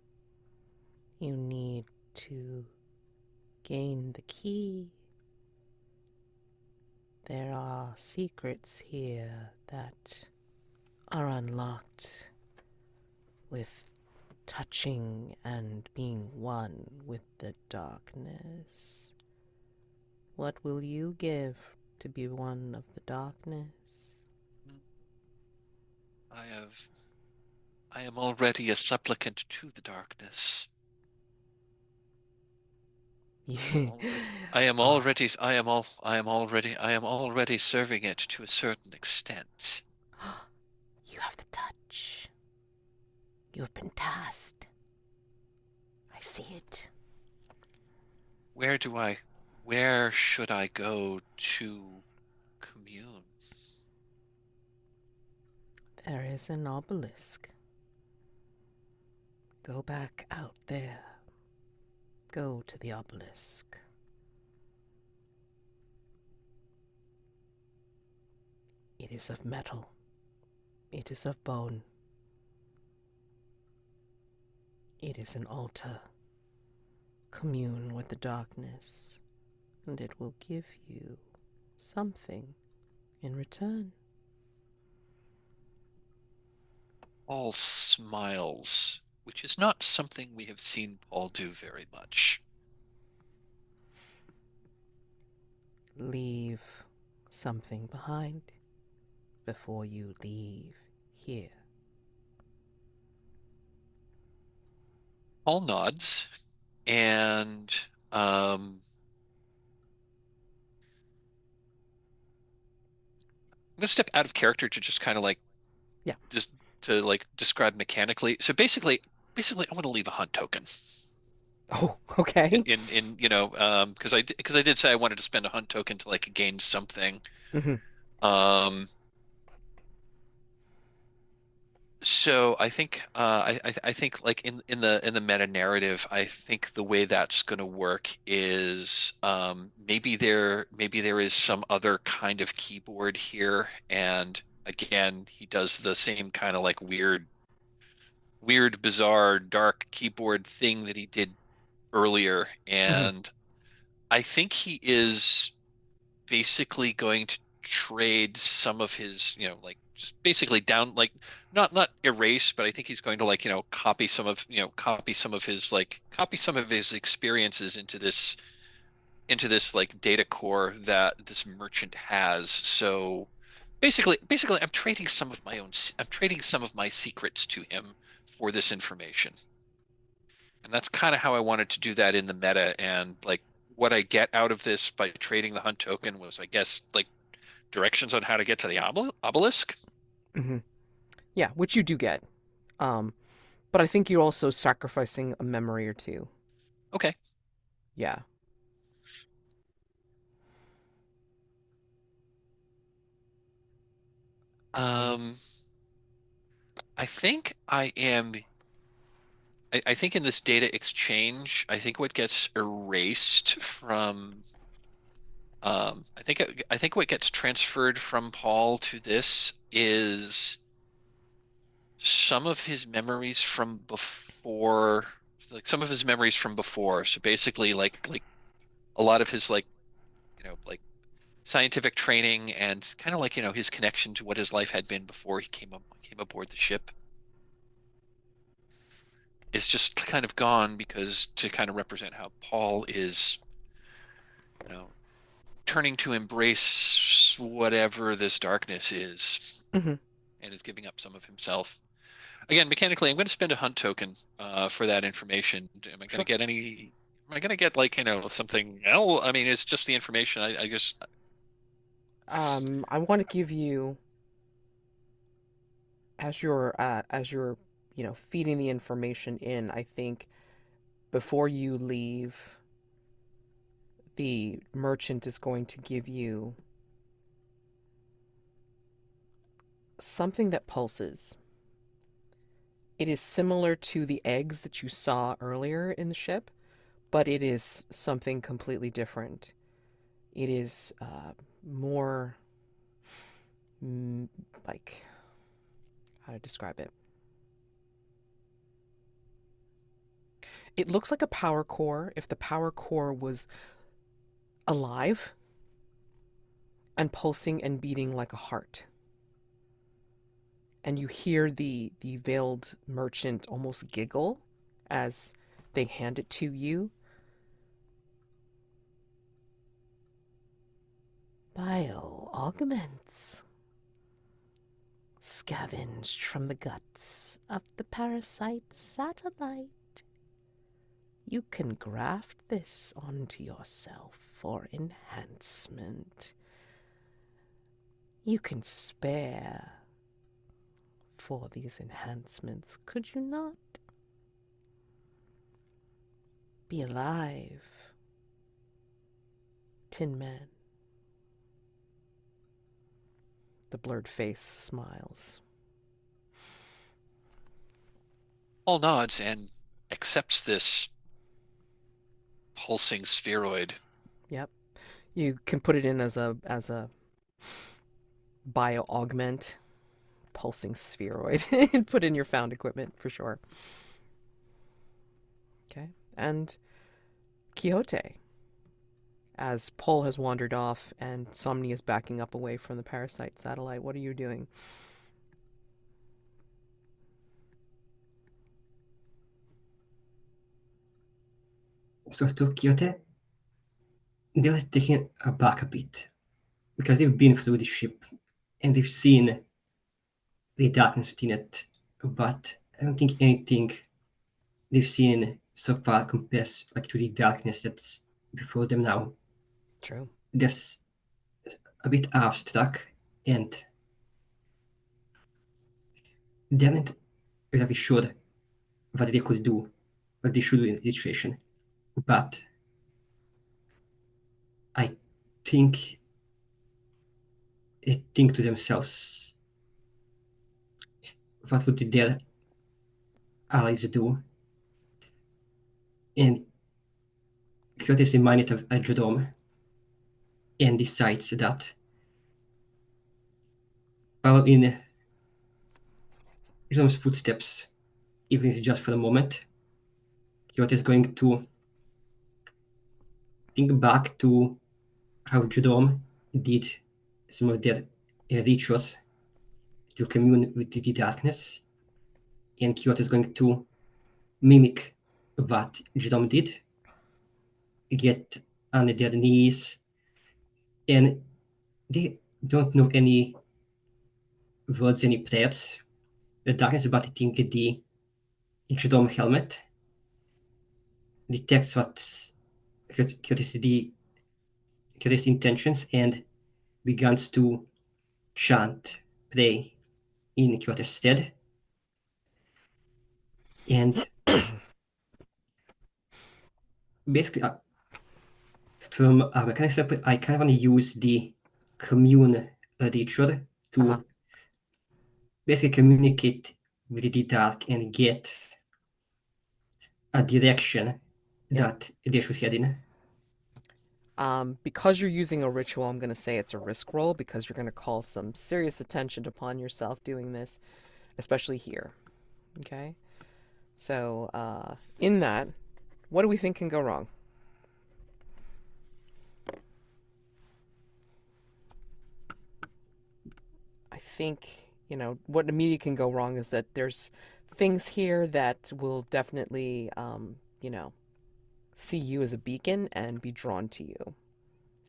Speaker 1: You need to gain the key. There are secrets here that are unlocked with touching and being one with the darkness. What will you give to be one of the darkness?
Speaker 2: I have I am already a supplicant to the darkness. I am already serving it to a certain extent.
Speaker 1: You have the touch. You have been tasked. I see it.
Speaker 2: Where should I go to commune?
Speaker 1: There is an obelisk. Go back out there. Go to the obelisk. It is of metal. It is of bone. It is an altar. Commune with the darkness, and it will give you something in return.
Speaker 2: Paul smiles, which is not something we have seen Paul do very much.
Speaker 1: Leave something behind before you leave here.
Speaker 2: Paul nods, and I'm gonna step out of character to just kind of like,
Speaker 1: Yeah.
Speaker 2: just to like describe mechanically. So basically, I want to leave a hunt token.
Speaker 1: Oh, okay.
Speaker 2: In because I did say I wanted to spend a hunt token to like gain something. Um, so I think I think like in the meta narrative, I think the way that's going to work is maybe there is some other kind of keyboard here, and again he does the same kind of like weird bizarre dark keyboard thing that he did earlier, and I think he is basically going to trade some of his, like just basically down, like not erase, but I think he's going to like, copy some of, copy some of his experiences into this like data core that this merchant has. So basically I'm trading some of my secrets to him for this information. And that's kind of how I wanted to do that in the meta. And like what I get out of this by trading the hunt token was, I guess, like directions on how to get to the obelisk.
Speaker 1: Yeah, which you do get. But I think you're also sacrificing a memory or two.
Speaker 2: Okay.
Speaker 1: Yeah.
Speaker 2: I think I am. I think in this data exchange, I think what gets erased from, I think what gets transferred from Paul to this is some of his memories from before, like some of his memories from before. So basically, like a lot of his like, like scientific training and kind of like, his connection to what his life had been before he came aboard the ship is just kind of gone, because to kind of represent how Paul is, you know, turning to embrace whatever this darkness is,
Speaker 1: Mhm.
Speaker 2: and is giving up some of himself. Again, mechanically, I'm going to spend a hunt token for that information. Am I going to
Speaker 1: Sure.
Speaker 2: get any? Am I going to get like, something else? I mean, it's just the information. I just
Speaker 1: I want to give you as you're feeding the information in. I think before you leave, the merchant is going to give you something that pulses. It is similar to the eggs that you saw earlier in the ship, but it is something completely different. It is more like, how to describe it? It looks like a power core if the power core was alive and pulsing and beating like a heart. And you hear the veiled merchant almost giggle as they hand it to you. Bio augments. scavenged from the guts of the parasite satellite. You can graft this onto yourself for enhancement. You can spare for these enhancements, could you not? Be alive, Tin Man. The blurred face smiles.
Speaker 2: Paul nods and accepts this pulsing spheroid.
Speaker 1: Yep. You can put it in as a bio augment pulsing spheroid and put in your found equipment for sure. Okay. And Quixote, as Pol has wandered off and Somni is backing up away from the parasite satellite, what are you doing?
Speaker 3: So to Quixote, they're taken aback a bit because they've been through the ship and they've seen the darkness within it, but I don't think anything they've seen so far compares like to the darkness that's before them now.
Speaker 1: True.
Speaker 3: There's a bit abstract and they're not really sure what they could do, what they should do in this situation. But I think they think to themselves, what would their allies do? And Quixote is reminded of Jerome and decides that follow in Jerome's footsteps, even if it's just for a moment. Quixote is going to think back to how Jerome did some of their rituals to commune with the darkness, and Quixote is going to mimic what Jerome did, get on their knees, and they don't know any words, any prayers. The darkness is about to think the Jerome helmet detects what Quixote's intentions and begins to chant, pray in Quixote's stead. And basically, from a mechanic standpoint, I kind of want to use the commune ritual to basically communicate with the dark and get a direction that they should head in.
Speaker 1: Because you're using a ritual, I'm going to say it's a risk roll because you're going to call some serious attention upon yourself doing this, especially here. Okay? So, in that, what do we think can go wrong? I think, what immediately can go wrong is that there's things here that will definitely, see you as a beacon and be drawn to you.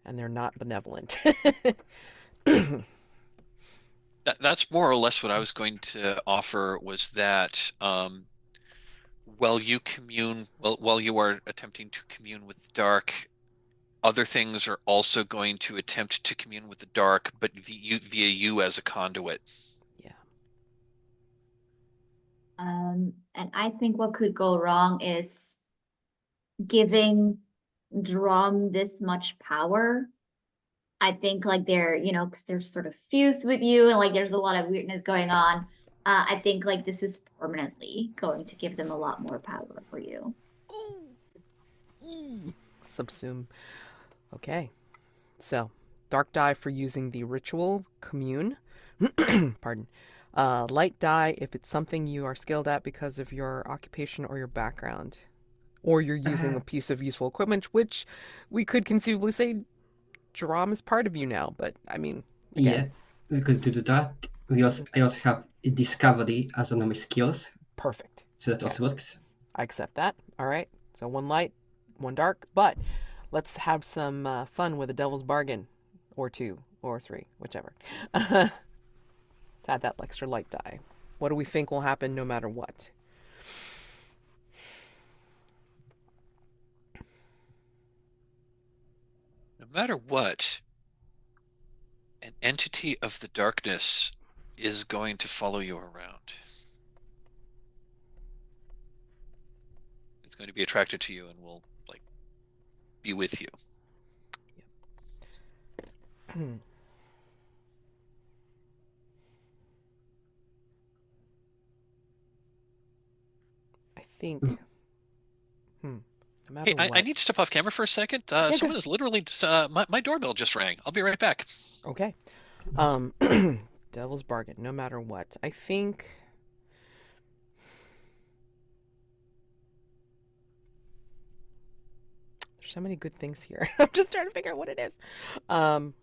Speaker 1: And they're not benevolent.
Speaker 2: That's more or less what I was going to offer, was that while you are attempting to commune with the dark, other things are also going to attempt to commune with the dark, but via you as a conduit.
Speaker 1: Yeah.
Speaker 4: And I think what could go wrong is giving Drum this much power. I think like they're, because they're sort of fused with you and like there's a lot of weirdness going on. I think like this is permanently going to give them a lot more power for you.
Speaker 1: Subsume. Okay. So, dark die for using the ritual commune. Pardon. Light die if it's something you are skilled at because of your occupation or your background. Or you're using a piece of useful equipment, which we could conceivably say Jerome is part of you now. But, I mean, again.
Speaker 3: Yeah, we could do that. I also have discovery as one of my skills.
Speaker 1: Perfect.
Speaker 3: So that also works.
Speaker 1: I accept that. All right. So one light, one dark. But let's have some fun with a devil's bargain. Or two, or three, whichever. Add that extra light die. What do we think will happen no matter what?
Speaker 2: No matter what, an entity of the darkness is going to follow you around. It's going to be attracted to you and will like be with you.
Speaker 1: I think. No matter
Speaker 2: Hey, I
Speaker 1: what.
Speaker 2: need to step off camera for a second.
Speaker 1: Yeah,
Speaker 2: Someone
Speaker 1: go.
Speaker 2: is literally my doorbell just rang. I'll be right back.
Speaker 1: Okay. Devil's bargain. No matter what. I think. There's so many good things here. I'm just trying to figure out what it is.
Speaker 3: One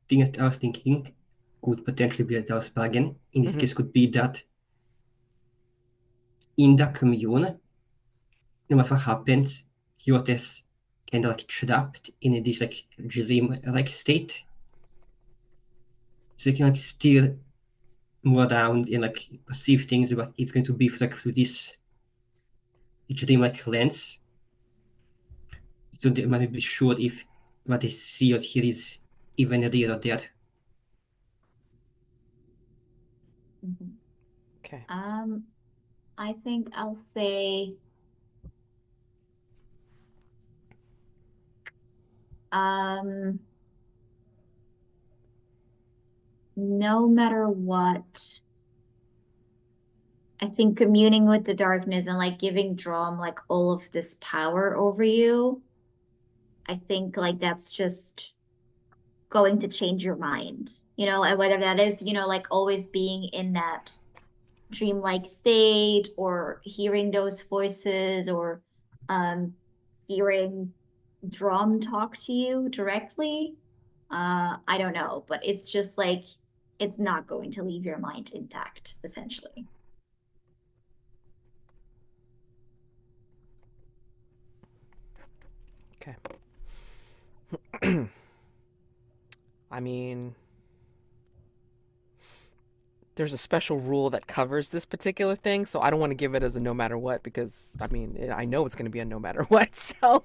Speaker 3: thing that I was thinking could potentially be a Devil's bargain in this case could be that in the commune, no matter what happens, Quixote is kind of like trapped in this like dream-like state. So you can like still move around and like perceive things, but it's going to be like through this dream-like lens. So they might be sure if what they see or hear is even real or dead.
Speaker 1: Okay.
Speaker 4: I think I'll say no matter what, I think communing with the darkness and like giving Drum like all of this power over you, I think like that's just going to change your mind, you know, and whether that is, you know, like always being in that dreamlike state or hearing those voices or hearing Drum talk to you directly. I don't know, but it's just like it's not going to leave your mind intact, essentially.
Speaker 1: Okay. I mean, there's a special rule that covers this particular thing, so I don't want to give it as a no matter what because I mean, I know it's going to be a no matter what. So,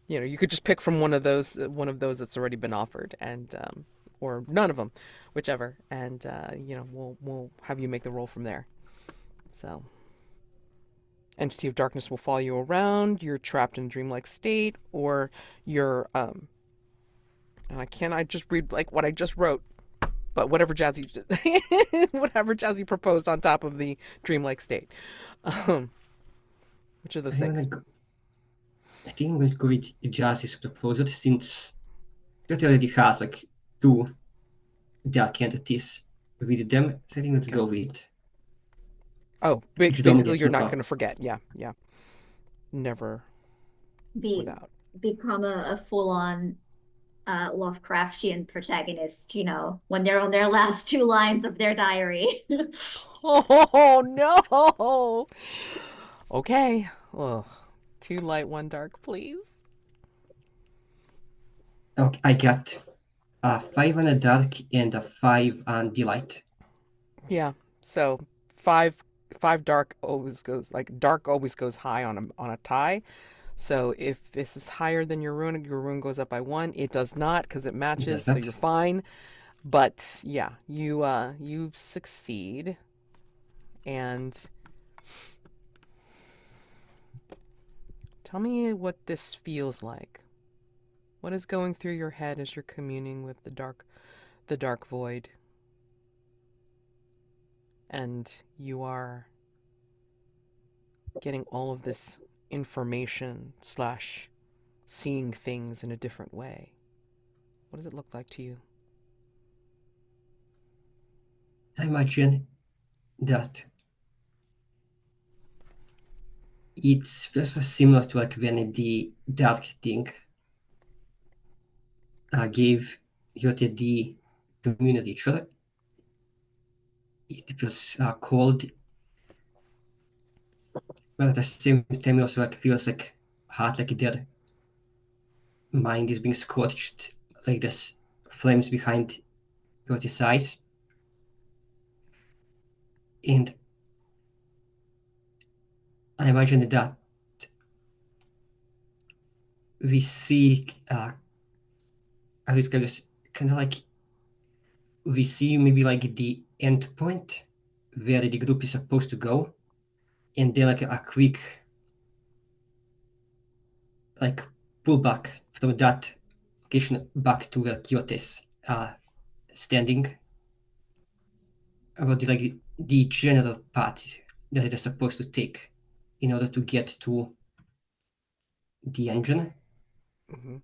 Speaker 1: you know, you could just pick from one of those that's already been offered, and or none of them, whichever, and you know, we'll have you make the roll from there. So, entity of darkness will follow you around. You're trapped in a dreamlike state, or you're and I just read like what I just wrote, but whatever Jazy whatever Jazy proposed on top of the dreamlike state. Which of those things?
Speaker 3: I think I'm going to go with Jazy's proposal since it already has like two dark entities with them. So I think let's go with
Speaker 1: Oh,
Speaker 3: Drum
Speaker 1: basically
Speaker 3: gets
Speaker 1: you're
Speaker 3: more
Speaker 1: not
Speaker 3: power.
Speaker 1: going to forget. Yeah, yeah. Never without.
Speaker 4: Become a full-on Lovecraftian protagonist, you know, when they're on their last two lines of their diary.
Speaker 1: Oh no. Okay. Ugh. 2 light, 1 dark, please.
Speaker 3: Okay, I got a 5 on the dark and a 5 on the light.
Speaker 1: Yeah. So 5 dark always goes high on a tie. So if this is higher than your rune goes up by 1. It does not because it matches, so you're fine. But yeah, you succeed, and tell me what this feels like. What is going through your head as you're communing with the dark void? And you are getting all of this information / seeing things in a different way. What does it look like to you?
Speaker 3: I imagine that it's just similar to like when the dark thing gave Yote the community. Sure, it feels cold, but at the same time, it also like feels like hard, like they're mind is being scorched, like there's flames behind Quixote's eyes. And I imagine that we see, how to describe this, kind of like we see maybe like the end point where the group is supposed to go, and then like a quick like pull back from that location back to where Quixote's standing, about the general path that it is supposed to take in order to get to the engine.
Speaker 1: Mm-hmm.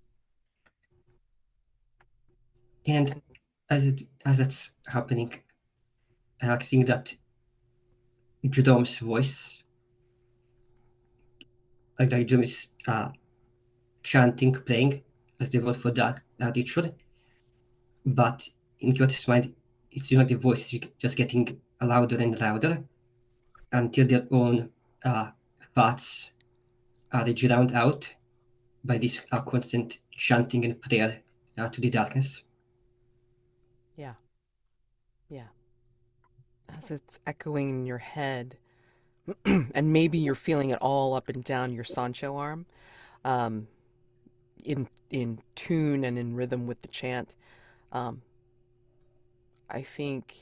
Speaker 3: And as that's happening, I think that Judom's voice, like the Judom is chanting, playing as the word for that ritual. But in Quixote's mind, it seems like the voice is just getting louder and louder until their own thoughts are drowned out by this constant chanting and prayer to the darkness.
Speaker 1: Yeah. Yeah. As it's echoing in your head, and maybe you're feeling it all up and down your Sancho arm, um, in tune and in rhythm with the chant. Um, I think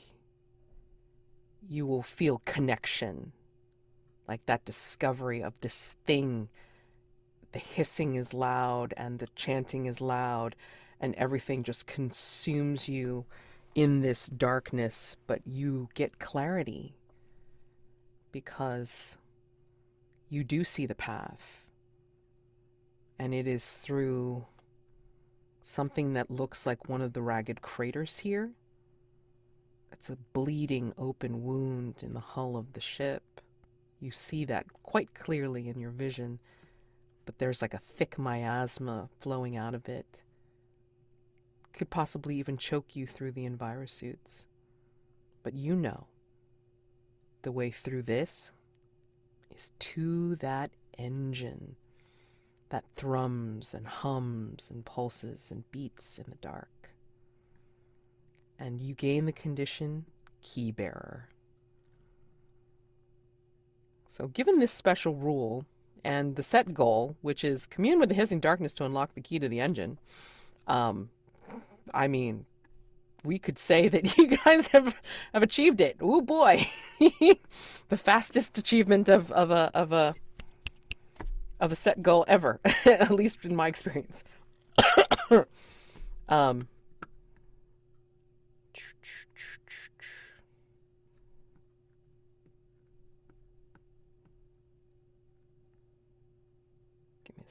Speaker 1: you will feel connection, like that discovery of this thing. The hissing is loud and the chanting is loud, and everything just consumes you in this darkness, but you get clarity because you do see the path. And it is through something that looks like one of the ragged craters here. It's a bleeding open wound in the hull of the ship. You see that quite clearly in your vision, but there's like a thick miasma flowing out of it. Could possibly even choke you through the envirosuits. But you know, the way through this is to that engine that thrums and hums and pulses and beats in the dark. And you gain the condition key bearer. So given this special rule and the set goal, which is commune with the hissing darkness to unlock the key to the engine, I mean, we could say that you guys have achieved it. Oh boy, the fastest achievement of a set goal ever, at least in my experience. um,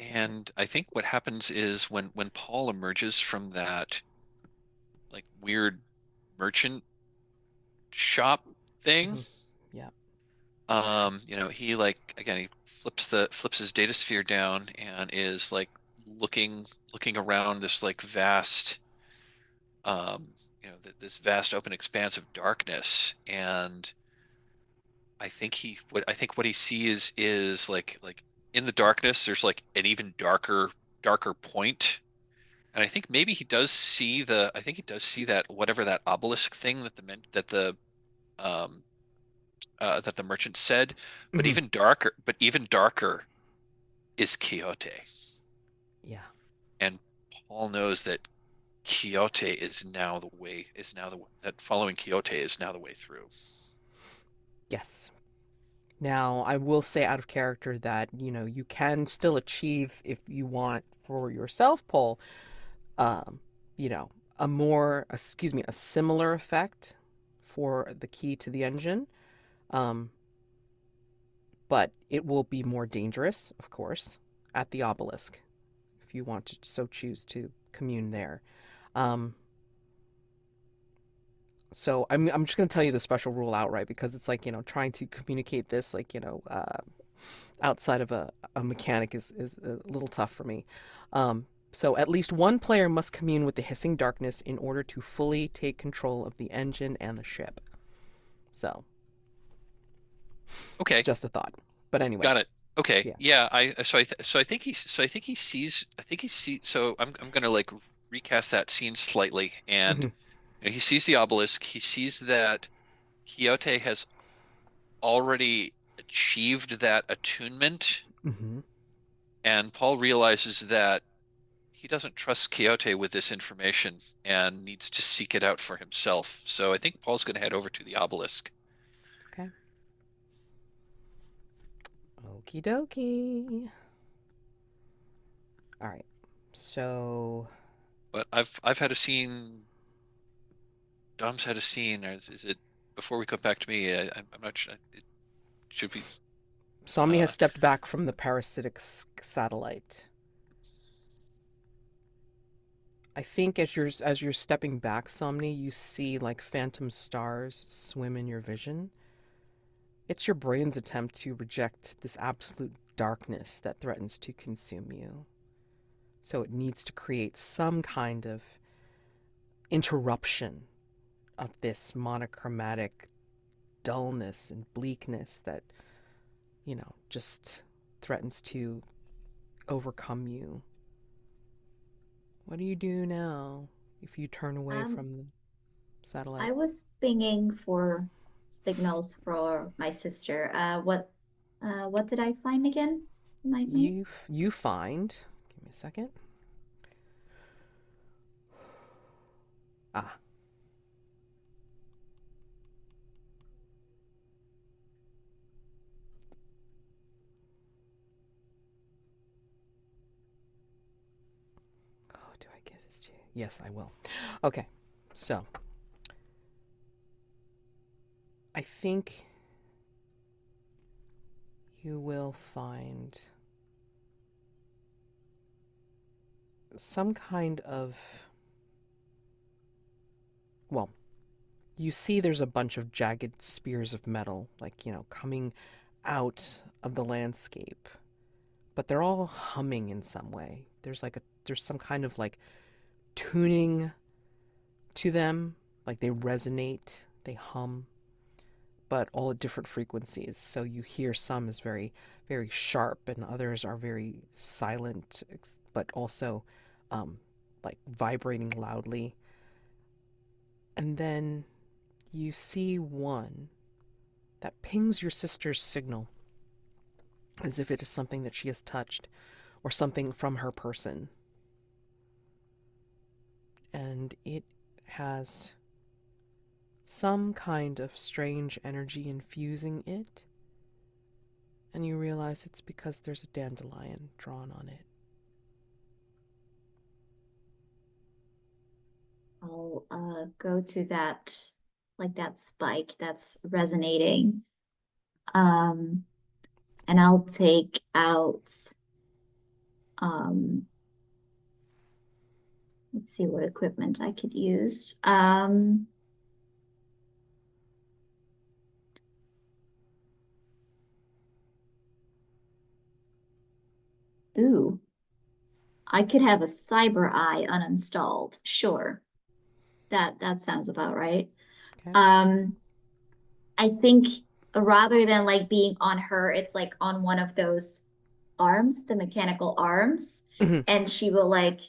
Speaker 2: And I think what happens is when Paul emerges from that like weird merchant shop thing,
Speaker 1: Yeah.
Speaker 2: he he flips his data sphere down and is like looking around this like vast this vast open expanse of darkness, and I think what he sees is like in the darkness there's like an even darker point. And I think maybe he does see that whatever that obelisk thing that um that the merchant said, but
Speaker 1: Mhm.
Speaker 2: even darker is Quixote.
Speaker 1: Yeah.
Speaker 2: And Paul knows that Quixote is now the way that following Quixote is now the way through.
Speaker 1: Yes. Now, I will say out of character that, you can still achieve, if you want for yourself, Paul, um, you know, a similar effect for the key to the engine. Um, but it will be more dangerous, of course, at the obelisk, if you want to so choose to commune there. Um, so I'm just going to tell you the special rule outright, because it's like, trying to communicate this, like, outside of a mechanic is a little tough for me. So at least one player must commune with the hissing darkness in order to fully take control of the engine and the ship. So,
Speaker 2: Okay,
Speaker 1: just a thought. But anyway.
Speaker 2: got it. Okay,
Speaker 1: Yeah.
Speaker 2: yeah. So I think he sees. So I'm gonna like recast that scene slightly, and
Speaker 1: Hmm.
Speaker 2: he sees the obelisk. He sees that Quixote has already achieved that attunement,
Speaker 1: Hmm.
Speaker 2: and Paul realizes that he doesn't trust Quixote with this information and needs to seek it out for himself. So I think Paul's going to head over to the obelisk.
Speaker 1: Okay. Okie dokie. All right. So,
Speaker 2: But I've had a scene. Dom's had a scene. Or is it before we come back to me? I'm not sure. It should be.
Speaker 1: Somni has
Speaker 2: Uh,
Speaker 1: stepped back from the parasitic satellite. I think as you're stepping back, Somni, you see like phantom stars swim in your vision. It's your brain's attempt to reject this absolute darkness that threatens to consume you. So it needs to create some kind of interruption of this monochromatic dullness and bleakness that, just threatens to overcome you. What do you do now if you turn away
Speaker 4: Um,
Speaker 1: from the
Speaker 4: I
Speaker 1: satellite?
Speaker 4: was pinging for signals for my sister. What did I find again? Remind me.
Speaker 1: You find. Give me a second. Ah, oh, do I give this to you? Yes, I will. Okay, so I think you will find some kind of. Well, you see there's a bunch of jagged spears of metal, like, coming out of the landscape, but they're all humming in some way. There's some kind of like tuning to them, like they resonate, they hum, but all at different frequencies. So you hear some is very, very sharp, and others are very silent, but also like vibrating loudly. And then you see one that pings your sister's signal as if it is something that she has touched or something from her person. And it has some kind of strange energy infusing it. And you realize it's because there's a dandelion drawn on it.
Speaker 4: I'll go to that spike that's resonating. Um, and I'll take out um let's see what equipment I could use. Ooh, I could have a cyber eye uninstalled. Sure. That sounds about right.
Speaker 1: Okay?
Speaker 4: Um, I think rather than like being on her, it's like on one of those arms, the mechanical arms,
Speaker 1: Mhm.
Speaker 4: and she will like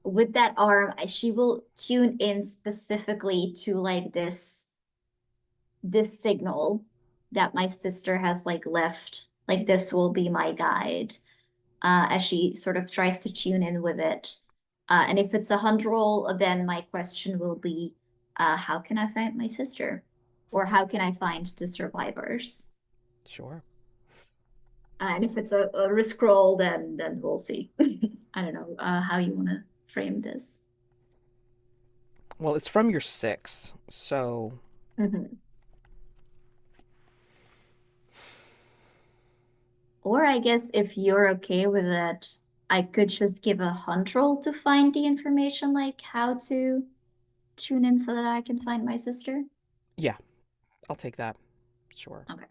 Speaker 4: with that arm, she will tune in specifically to like this signal that my sister has like left. Like this will be my guide, as she sort of tries to tune in with it. And if it's a hunt roll, then my question will be, how can I find my sister? Or
Speaker 1: Okay.
Speaker 4: how can I find the survivors?
Speaker 1: Sure.
Speaker 4: And if it's a risk roll, then we'll see. I don't know how you want to frame this.
Speaker 1: Well, it's from your six, so
Speaker 4: Mhm. Or I guess if you're okay with it, I could just give a hunt roll to find the information, like how to tune in so that I can find my sister.
Speaker 1: yeah, I'll take that. Sure.
Speaker 4: Okay.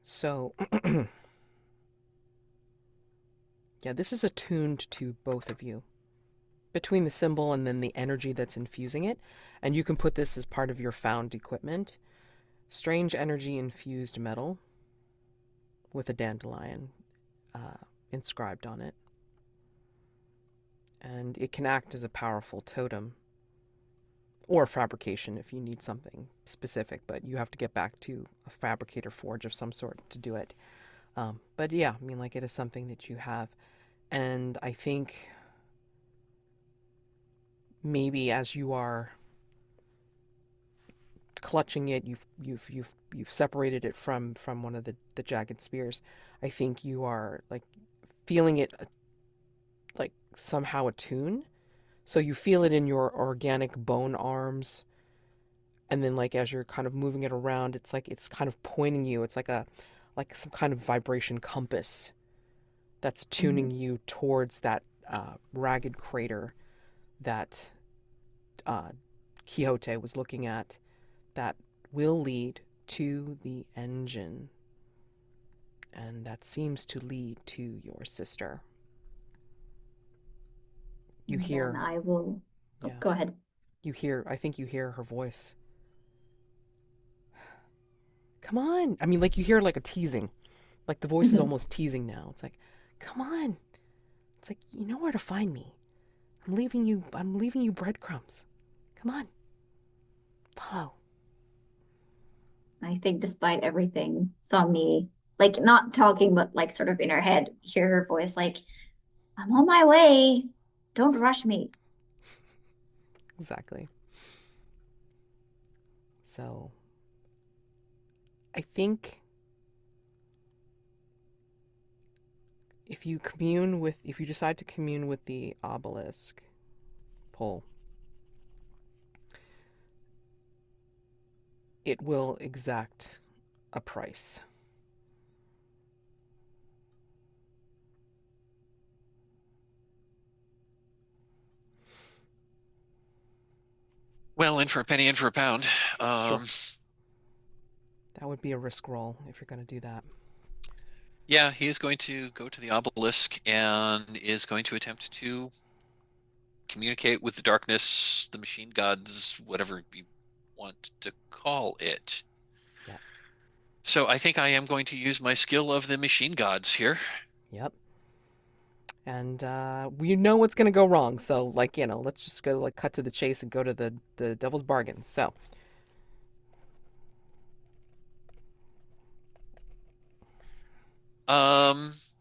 Speaker 1: So, yeah, this is attuned to both of you. between the symbol and then the energy that's infusing it. And you can put this as part of your found equipment. Strange energy infused metal with a dandelion inscribed on it. And it can act as a powerful totem or fabrication if you need something specific, but you have to get back to a fabricator forge of some sort to do it. But yeah, I mean, like, it is something that you have. And I think maybe as you are clutching it, you've separated it from one of the jagged spears. I think you are like feeling it like somehow attune. So you feel it in your organic bone arms, and then like as you're kind of moving it around, it's like it's kind of pointing you. It's like some kind of vibration compass that's tuning you towards that ragged crater that Quixote was looking at, that will lead to the engine, and that seems to lead to your sister. You
Speaker 4: And
Speaker 1: hear,
Speaker 4: then I will. Oh,
Speaker 1: yeah,
Speaker 4: go ahead.
Speaker 1: I think you hear her voice. Come on. I mean, like, you hear like a teasing. Like, the voice is almost teasing now. It's like, come on. It's like, you know where to find me. I'm leaving you breadcrumbs. Come on. Follow.
Speaker 4: I think despite everything, Somni, like not talking, but like sort of in her head, hear her voice like, I'm on my way. Don't rush me.
Speaker 1: Exactly. So, I think if you decide to commune with the obelisk pole, it will exact a price.
Speaker 2: Well, in for a penny, in for a pound.
Speaker 1: Sure. That would be a risk roll if you're going to do that.
Speaker 2: Yeah, he is going to go to the obelisk and is going to attempt to communicate with the darkness, the machine gods, whatever you want to call it.
Speaker 1: Yeah.
Speaker 2: So I think I am going to use my skill of the machine gods here.
Speaker 1: Yep. And we know what's going to go wrong. So, like, let's just go, like, cut to the chase and go to the devil's bargain. So,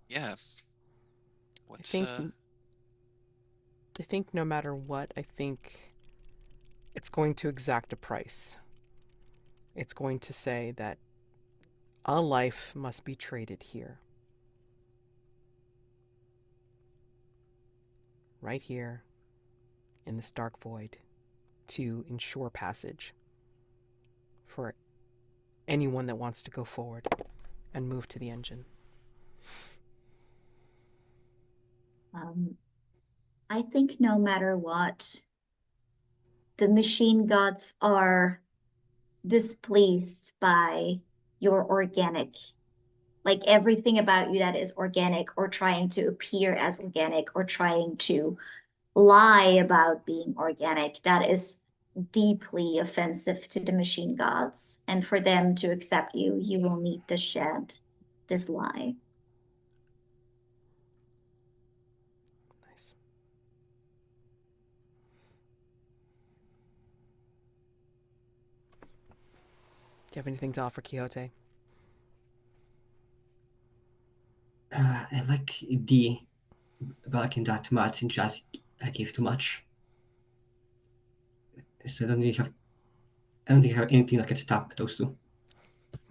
Speaker 2: Yeah. What's
Speaker 1: I think no matter what, I think it's going to exact a price. It's going to say that a life must be traded here. Right here in this dark void to ensure passage for anyone that wants to go forward and move to the engine.
Speaker 4: I think no matter what, the machine gods are displeased by your organic, like everything about you that is organic or trying to appear as organic or trying to lie about being organic. That is deeply offensive to the machine gods. And for them to accept you, you will need to shed this lie.
Speaker 1: Nice. Do you have anything to offer, Quixote?
Speaker 3: I like the bargain that Martin Jazy gave too much. So I don't think I have anything like to tap those two.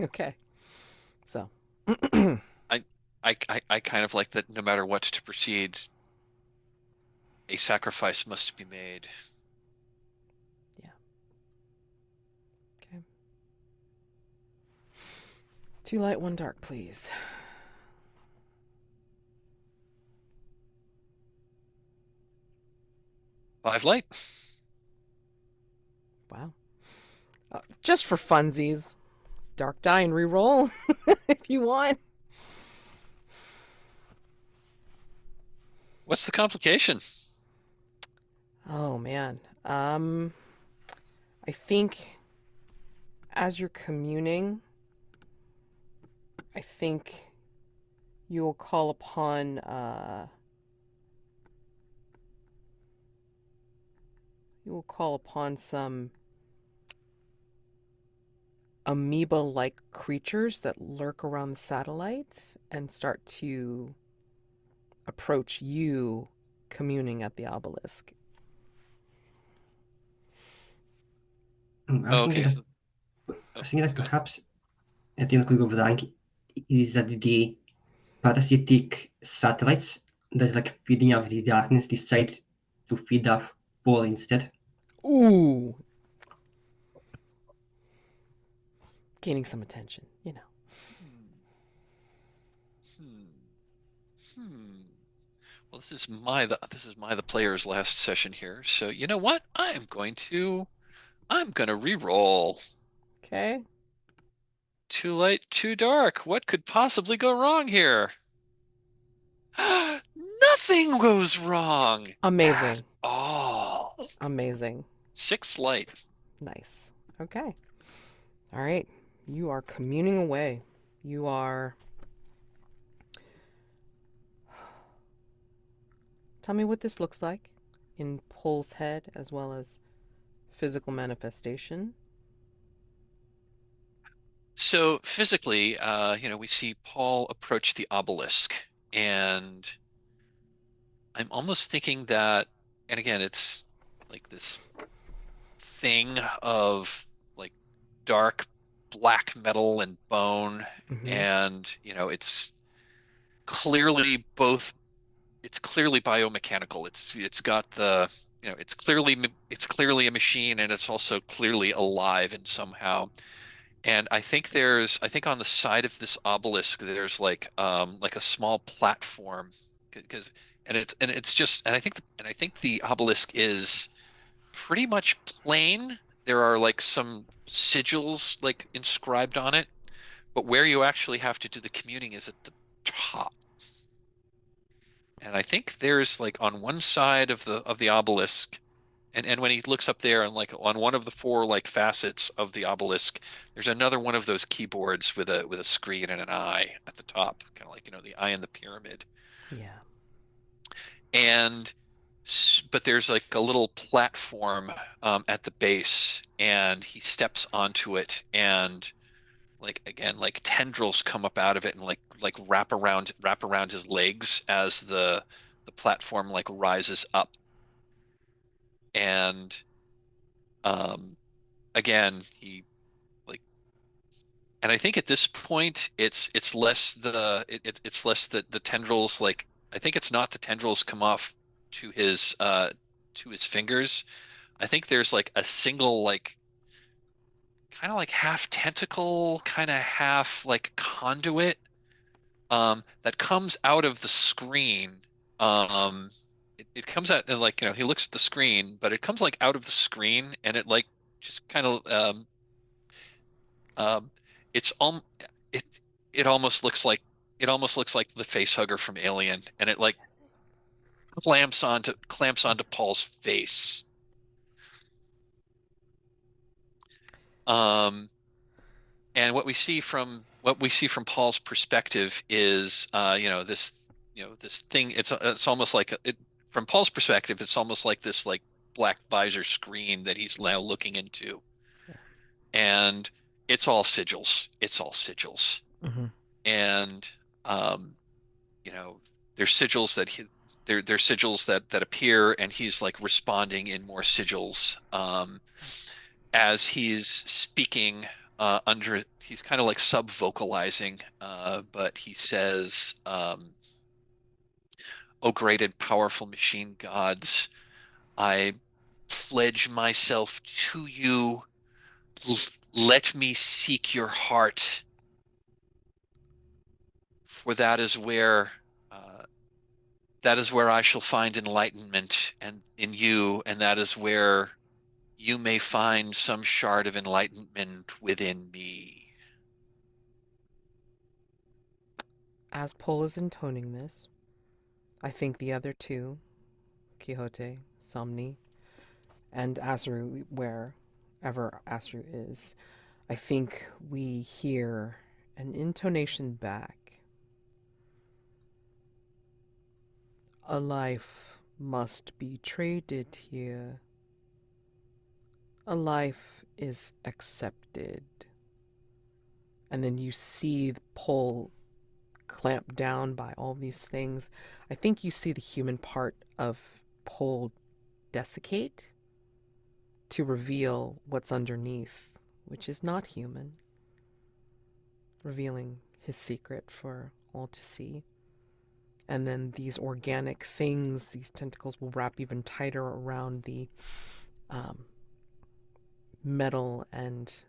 Speaker 1: Okay. So.
Speaker 2: I kind of like that no matter what to proceed, a sacrifice must be made.
Speaker 1: Yeah. Okay. 2 light, 1 dark, please.
Speaker 2: Five light.
Speaker 1: Wow. Just for funsies. Dark die and reroll if you want.
Speaker 2: What's the complication?
Speaker 1: Oh man. I think as you're communing, I think you will call upon some amoeba-like creatures that lurk around the satellites and start to approach you communing at the obelisk.
Speaker 3: I was thinking
Speaker 2: Okay,
Speaker 3: that
Speaker 2: so
Speaker 3: I was thinking that
Speaker 2: go ahead.
Speaker 3: perhaps a thing that could go wrong is that the parasitic satellites that's like feeding off the darkness decide to feed off Paul instead.
Speaker 1: Ooh, gaining some attention, you know.
Speaker 2: Hmm. Hmm. Well, this is my the player's last session here. So you know what? I'm gonna re-roll.
Speaker 1: Okay.
Speaker 2: Too light, too dark. What could possibly go wrong here? Nothing goes wrong at
Speaker 1: Amazing.
Speaker 2: all.
Speaker 1: Amazing.
Speaker 2: 6 light.
Speaker 1: Nice. Okay. All right. You are communing away. You are. Tell me what this looks like in Pole's head as well as physical manifestation.
Speaker 2: So physically, we see Paul approach the obelisk, and I'm almost thinking that, and again, it's like this thing of like dark black metal and bone,
Speaker 1: Mm-hmm.
Speaker 2: and clearly both it's clearly biomechanical. It's got the it's clearly a machine, and it's also clearly alive in somehow. And I think on the side of this obelisk there's like a small platform, because and I think the obelisk is pretty much plain. There are like some sigils like inscribed on it, but where you actually have to do the commuting is at the top. And I think there's like on one side of the obelisk, and when he looks up there and like on one of the four like facets of the obelisk, there's another one of those keyboards with a screen and an eye at the top, kind of like the eye in the pyramid.
Speaker 1: Yeah.
Speaker 2: And but there's like a little platform at the base, and he steps onto it, and like again like tendrils come up out of it and like wrap around his legs as the platform like rises up. And um again he like and I think at this point it's less the tendrils, like I think it's not the tendrils come off to his fingers. I think there's like a single like kind of like half tentacle, kind of half like conduit that comes out of the screen. It comes out and like he looks at the screen, but it comes like out of the screen, and it like just kind of um it's it it almost looks like it almost looks like the face hugger from Alien, and it like
Speaker 1: Yes.
Speaker 2: clamps onto Paul's face. Um, and what we see from Paul's perspective is this thing. It's almost like from Paul's perspective, it's almost like this like black visor screen that he's now looking into,
Speaker 1: Yeah.
Speaker 2: and it's all sigils. It's all sigils,
Speaker 1: Mm-hmm.
Speaker 2: and um, you know, there's sigils that there's sigils that appear, and he's like responding in more sigils as he's speaking under. He's kind of like sub vocalizing, but he says, "O great and powerful machine gods, I pledge myself to you. L- Let me seek your heart, for uh, that is where I shall find enlightenment, and in you, and that is where you may find some shard of enlightenment within me."
Speaker 1: As Pole is intoning this, I think the other two, Quixote, Somni, And ASRU, wherever ASRU is, I think we hear an intonation back. A life must be traded here. A life is accepted. And then you see the pole clamped down by all these things. I think you see the human part of pole desiccate to reveal what's underneath, which is not human, revealing his secret for all to see. And then these organic things, these tentacles, will wrap even tighter around the metal and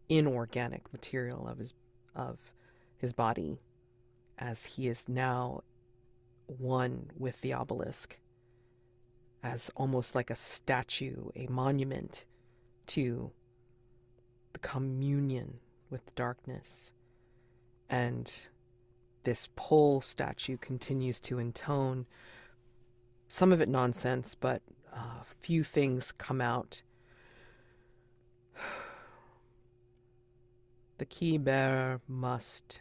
Speaker 1: inorganic material of his body, as he is now one with the obelisk, as almost like a statue, a monument to the communion with the darkness. And this pole statue continues to intone, some of it nonsense, but a few things come out. The key bearer must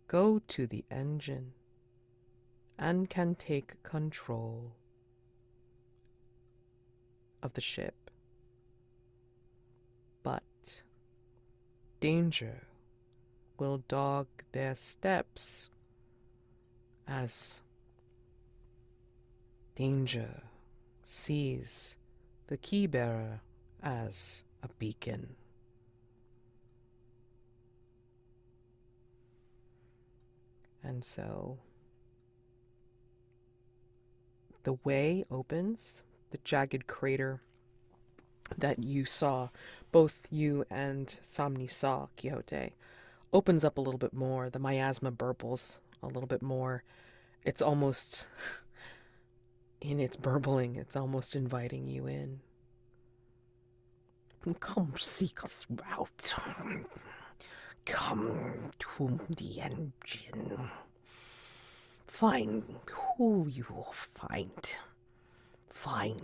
Speaker 1: go to the engine and can take control of the ship. But danger will dog their steps, as danger sees the key bearer as a beacon. And so the way opens, the jagged crater that you saw, both you and Somni saw, Quixote, opens up a little bit more. The miasma burbles a little bit more. It's almost, in its burbling, it's almost inviting you in. Come seek us out. Come to the engine. Find who you will find. Find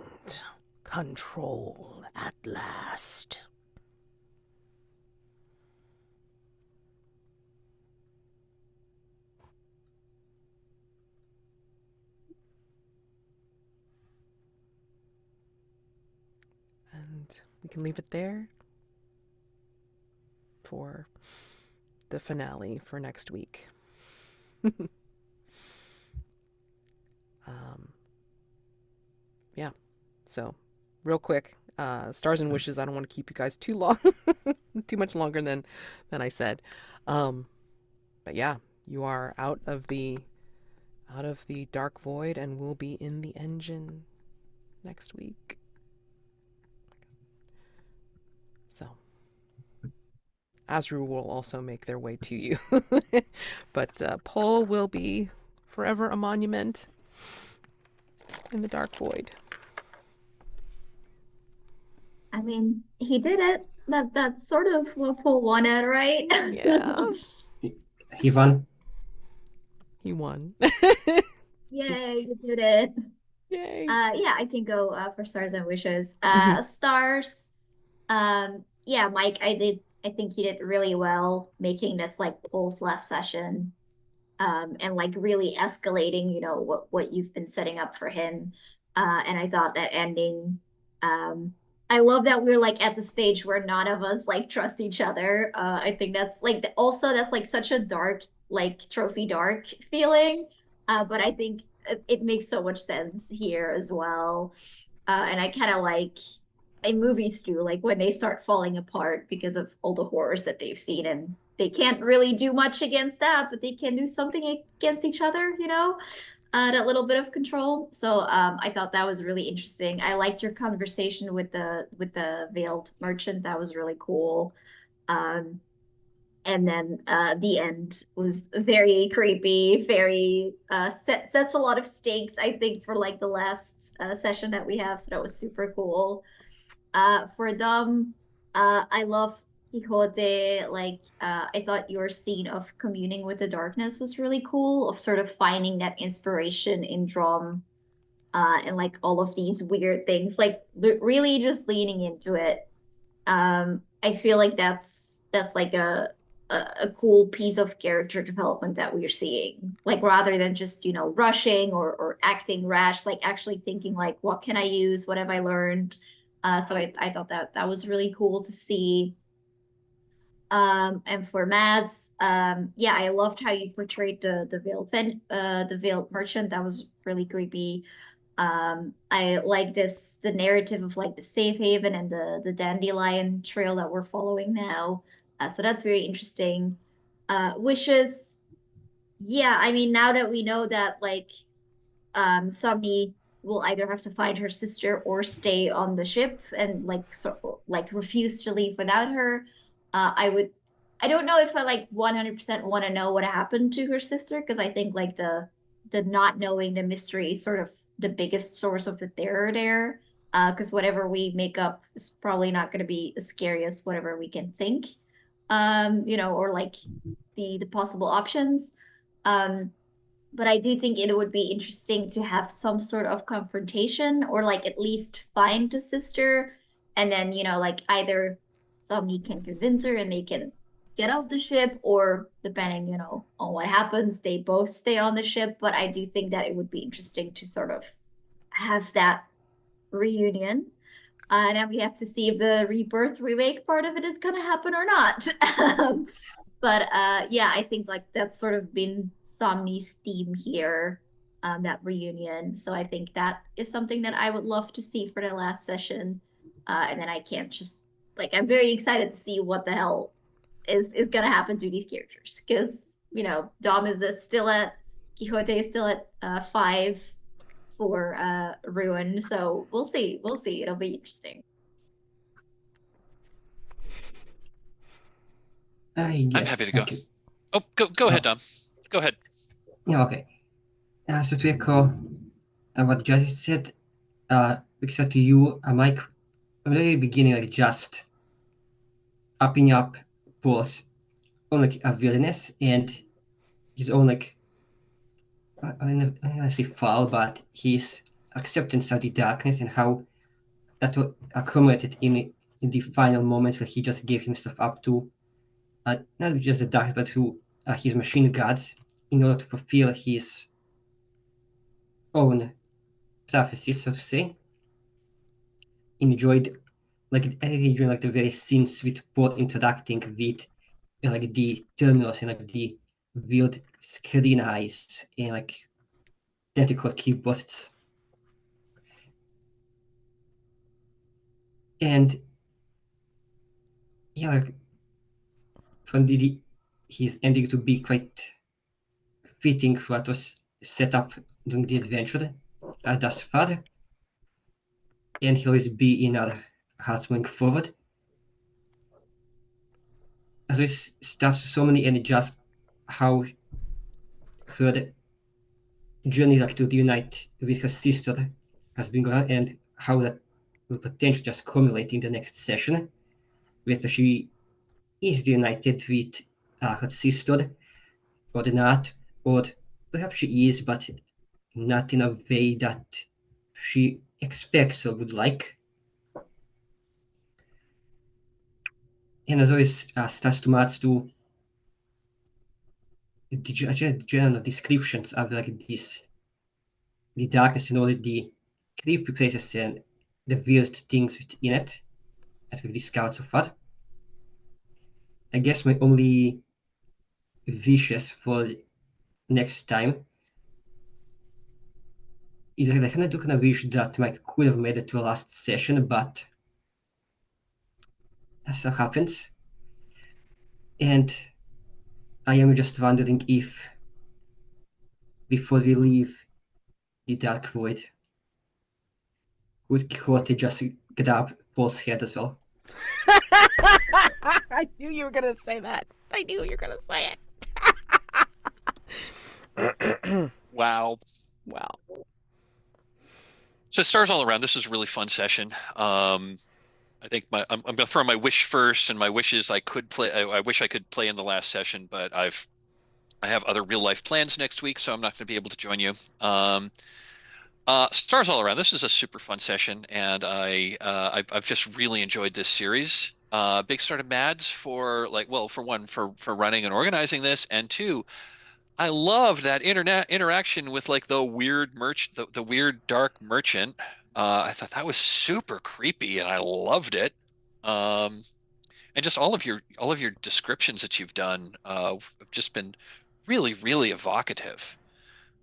Speaker 1: control at last. And we can leave it there for the finale for next week. Yeah, so real quick, stars and wishes. I don't want to keep you guys too long, too much longer than I said. But yeah, you are out of the dark void and will be in the engine next week. So ASRU will also make their way to you. But Paul will be forever a monument in the dark void.
Speaker 4: I mean, he did it. That's sort of what Paul wanted, right?
Speaker 1: Yeah.
Speaker 3: He won.
Speaker 1: He won.
Speaker 4: Yay, you did it.
Speaker 1: Yay.
Speaker 4: Yeah, I can go for stars and wishes. Stars. Yeah, Mike, I think he did really well making this like Paul's last session. And like really escalating, you know, what you've been setting up for him. And I thought that ending, I love that we're like at the stage where none of us like trust each other. I think that's like also that's like such a dark, like trophy dark feeling. But I think it makes so much sense here as well. And I kind of like in movies too, like when they start falling apart because of all the horrors that they've seen, and they can't really do much against that, but they can do something against each other, you know, that little bit of control. So I thought that was really interesting. I liked your conversation with the veiled merchant. That was really cool. And then the end was very creepy, very sets a lot of stakes, I think, for like the last session that we have. So that was super cool. For them, I love Quixote, like I thought your scene of communing with the darkness was really cool, of sort of finding that inspiration in drum, and like all of these weird things, like really just leaning into it. I feel like that's like a cool piece of character development that we're seeing. Like rather than just, rushing or acting rash, like actually thinking like, what can I use? What have I learned? So I thought that was really cool to see. And for Mads, yeah, I loved how you portrayed the veiled merchant. That was really creepy. I like the narrative of like the safe haven and the dandelion trail that we're following now. So that's very interesting. Wishes, yeah, I mean, now that we know that like Somni will either have to find her sister or stay on the ship and like refuse to leave without her. I don't know if I like 100% want to know what happened to her sister, because I think like the not knowing the mystery is sort of the biggest source of the terror there. Because whatever we make up is probably not going to be as scary as whatever we can think. Or like the possible options. Um, but I do think it would be interesting to have some sort of confrontation, or like at least find the sister, and then, like either somebody can convince her and they can get off the ship, or depending, on what happens, they both stay on the ship. But I do think that it would be interesting to sort of have that reunion. And then we have to see if the rebirth remake part of it is gonna happen or not. But yeah, I think like that's sort of been Somni's theme here, that reunion. So I think that is something that I would love to see for the last session. And then I can't just like I'm very excited to see what the hell is gonna happen to these characters, because Dom is still at Quixote is still at 5 for Ruin. So we'll see. We'll see. It'll be interesting.
Speaker 3: I guess.
Speaker 2: I'm happy to go.
Speaker 3: Okay.
Speaker 2: Oh, go ahead, Dom. Go ahead.
Speaker 3: Yeah, okay. So to echo what Jazy said, because to you, Mike, from the very beginning, like just upping up Paul's own like villainous and his own like I don't wanna say fall, but his acceptance of the darkness and how that accumulated in the final moment where he just gave himself up to not just the dark, but to his machine gods in order to fulfill his own prophecy, so to say. Enjoyed I enjoyed like the very scenes with Paul interacting with like the terminals and like the weird screen eyes and like tentacle keyboards. And yeah, like, found his ending to be quite fitting for what was set up during the adventure thus far. And he'll always be in our hearts moving forward. As we start so many and just how her journey like to reunite with her sister has been going on, and how that will potentially just culminate in the next session, whether she is reunited with her sister or not, or perhaps she is, but not in a way that she expects or would like. And as always, starts to match to the general descriptions of like this, the darkness and all the creepy places and the weird things within it, as we've discovered so far. I guess my only wishes for next time is that I kind of wish that Mike could have made it to the last session, but as so happens. And I am just wondering if, before we leave the Dark Void, would Quixote just grab Paul's head as well?
Speaker 1: I knew you were gonna say that. I knew you were gonna say it.
Speaker 2: Wow.
Speaker 1: Wow.
Speaker 2: So stars all around. This was a really fun session. I think I'm going to throw my wish first, and my wish is I could play. I wish I could play in the last session, but I have other real life plans next week, so I'm not going to be able to join you. Stars all around. This is a super fun session, and I've just really enjoyed this series. Big star to Mads for like, well, for one, for running and organizing this, and two, I love that internet interaction with like the weird the weird dark merchant. I thought that was super creepy, and I loved it. Um, and just all of your descriptions that you've done have just been really, really evocative.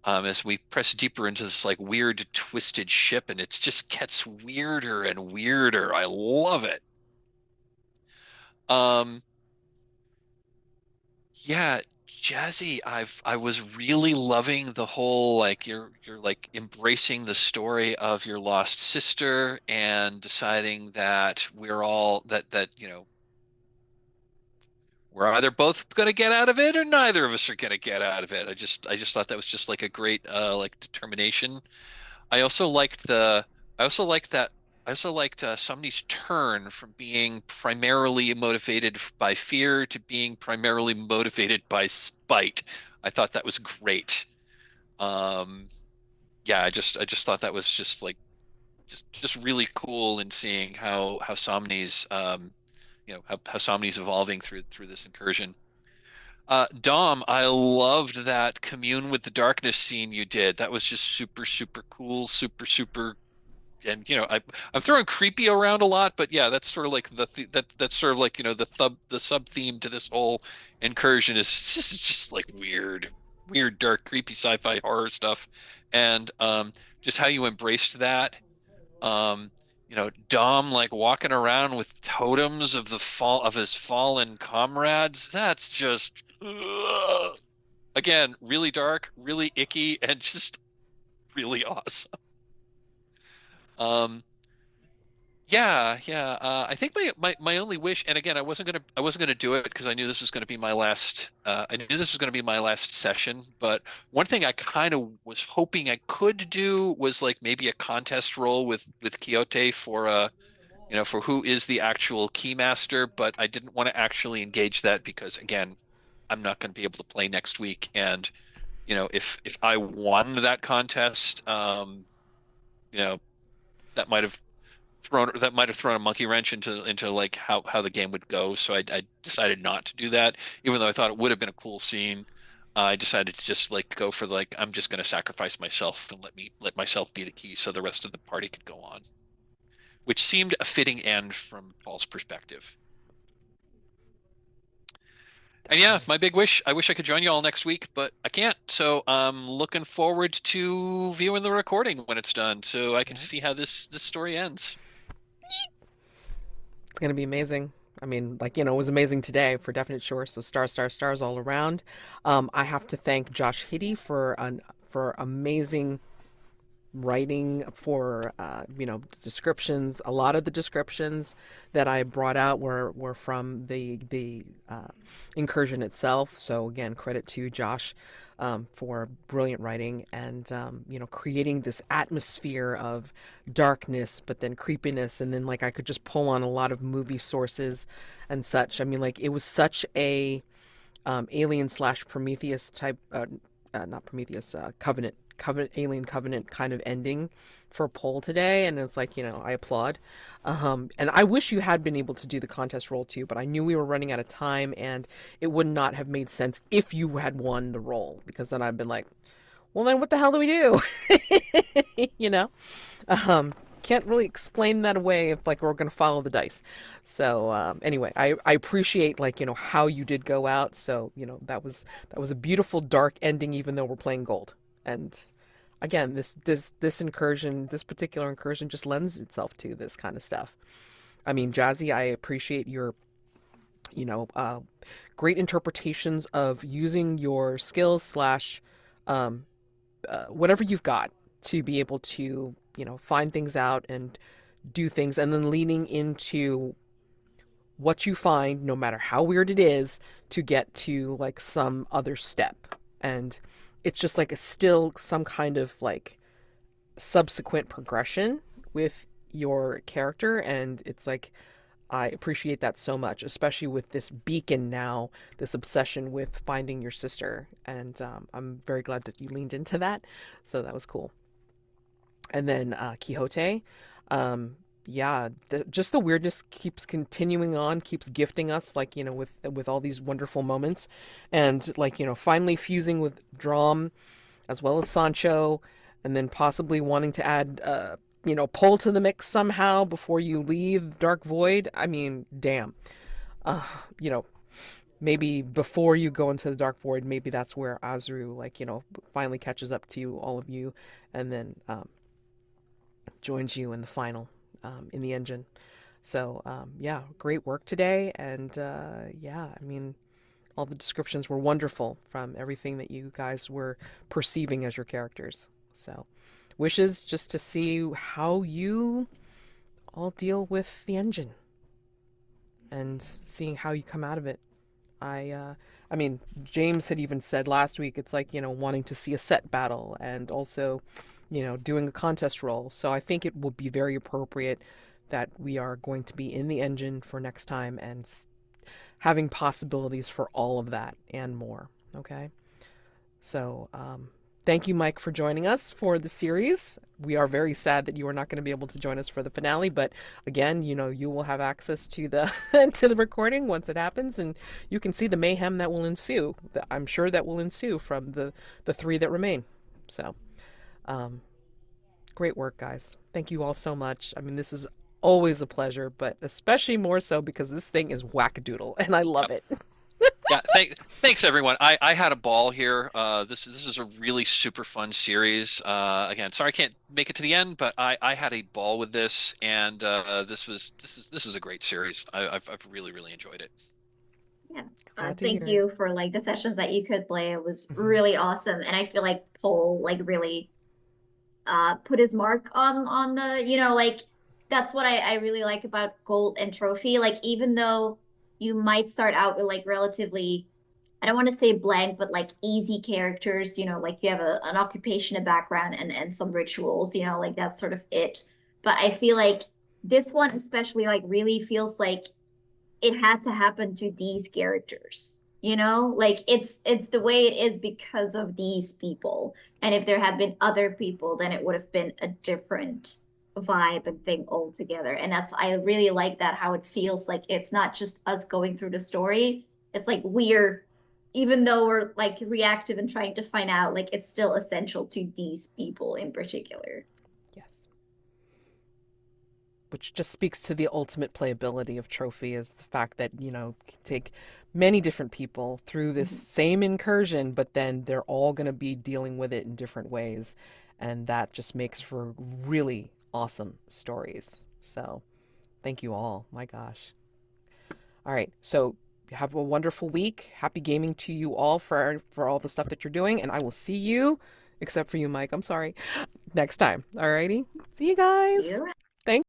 Speaker 2: As we press deeper into this like weird twisted ship, and it just gets weirder and weirder. I love it. Um, yeah, Jazy, I was really loving the whole like you're like embracing the story of your lost sister and deciding that we're all that you know we're either both going to get out of it or neither of us are going to get out of it. I just thought that was just like a great like determination. I also liked the I also liked that I also liked Somni's turn from being primarily motivated by fear to being primarily motivated by spite. I thought that was great. Um, yeah, I just thought that was just like just really cool in seeing how Somni's you know how Somni's evolving through this incursion. Dom, I loved that commune with the darkness scene you did. That was just super, super cool, super, and you know, I'm throwing creepy around a lot, but yeah, that's sort of like that's sort of like you know the sub theme to this whole incursion is just like weird, dark, creepy sci-fi horror stuff, and just how you embraced that. Um, you know, Dom like walking around with totems of the fall of his fallen comrades. That's just again really dark, really icky, and just really awesome. Um, yeah. I think my only wish, and again, I wasn't gonna do it because I knew this was gonna be my last. I knew this was gonna be my last session. But one thing I kind of was hoping I could do was like maybe a contest role with Quixote for you know, for who is the actual keymaster. But I didn't want to actually engage that because again, I'm not going to be able to play next week, and you know, if I won that contest, you know, that might have thrown a monkey wrench into like how the game would go. So I decided not to do that, even though I thought it would have been a cool scene. I decided to just like go for like I'm just going to sacrifice myself and let myself be the key, so the rest of the party could go on, which seemed a fitting end from Paul's perspective. And yeah, my big wish, I wish I could join you all next week, but I can't. So I'm looking forward to viewing the recording when it's done so I can see how this story ends.
Speaker 1: It's gonna be amazing. I mean, like, you know, it was amazing today for definite sure. So stars all around. I have to thank Josh Hiddy for amazing writing for you know, descriptions. A lot of the descriptions that I brought out were from the incursion itself. So again, credit to Josh for brilliant writing and you know, creating this atmosphere of darkness but then creepiness, and then like I could just pull on a lot of movie sources and such. I mean, like it was such a Alien slash Prometheus type not Prometheus, Alien Covenant kind of ending for a poll today, and it's like, you know, I applaud. And I wish you had been able to do the contest role too, but I knew we were running out of time, and it would not have made sense if you had won the role, because then I've been like, well, then what the hell do we do? You know, can't really explain that away if like we're gonna follow the dice. So anyway, I appreciate like, you know, how you did go out. So you know, that was a beautiful dark ending, even though we're playing gold. And again, this incursion, this particular incursion, just lends itself to this kind of stuff. I mean, Jazy, I appreciate your, you know, great interpretations of using your skills slash whatever you've got to be able to, you know, find things out and do things, and then leaning into what you find, no matter how weird it is, to get to like some other step. And it's just like still some kind of like subsequent progression with your character, and it's like I appreciate that so much, especially with this beacon now, this obsession with finding your sister. And I'm very glad that you leaned into that. So that was cool. And then Quixote, yeah, just the weirdness keeps continuing on, keeps gifting us, like, with all these wonderful moments. And, like, finally fusing with Drom as well as Sancho, and then possibly wanting to add Pull to the mix somehow before you leave Dark Void. I mean, damn. Uh, you know, maybe before you go into the Dark Void, maybe that's where ASRU, like, finally catches up to you, all of you, and then joins you in the final, in the engine. So, yeah, great work today. And yeah, I mean, all the descriptions were wonderful from everything that you guys were perceiving as your characters. So, wishes just to see how you all deal with the engine and seeing how you come out of it. I mean, James had even said last week, it's like, wanting to see a set battle and also, doing a contest role. So I think it would be very appropriate that we are going to be in the engine for next time and having possibilities for all of that and more. Okay. So, thank you, Mike, for joining us for the series. We are very sad that you are not going to be able to join us for the finale, but again, you will have access to the to the recording once it happens, and you can see the mayhem that will ensue. I'm sure that will ensue from the three that remain. So, great work, guys. Thank you all so much. I mean, this is always a pleasure, but especially more so because this thing is wackadoodle, and I love it.
Speaker 2: Yeah, thanks everyone. I had a ball here. This is a really super fun series. Again, sorry I can't make it to the end, but I had a ball with this, and this is a great series. I've really enjoyed it.
Speaker 4: Yeah. Thank you for like the sessions that you could play. It was really awesome, and I feel like Paul like really put his mark on the like that's what I really like about Gold and Trophy. Like even though you might start out with like relatively, I don't want to say blank, but like easy characters, like you have an occupation, a background, and some rituals, like that's sort of it. But I feel like this one especially like really feels like it had to happen to these characters, like it's the way it is because of these people. And if there had been other people, then it would have been a different vibe and thing altogether. And I really like that, how it feels like it's not just us going through the story. It's like even though we're like reactive and trying to find out, like it's still essential to these people in particular.
Speaker 1: Yes. Which just speaks to the ultimate playability of Trophy, is the fact that, can take many different people through this same incursion, but then they're all going to be dealing with it in different ways. And that just makes for really awesome stories. So thank you all. My gosh. All right. So have a wonderful week. Happy gaming to you all for all the stuff that you're doing. And I will see you, except for you, Mike. I'm sorry. Next time. All righty. See you guys.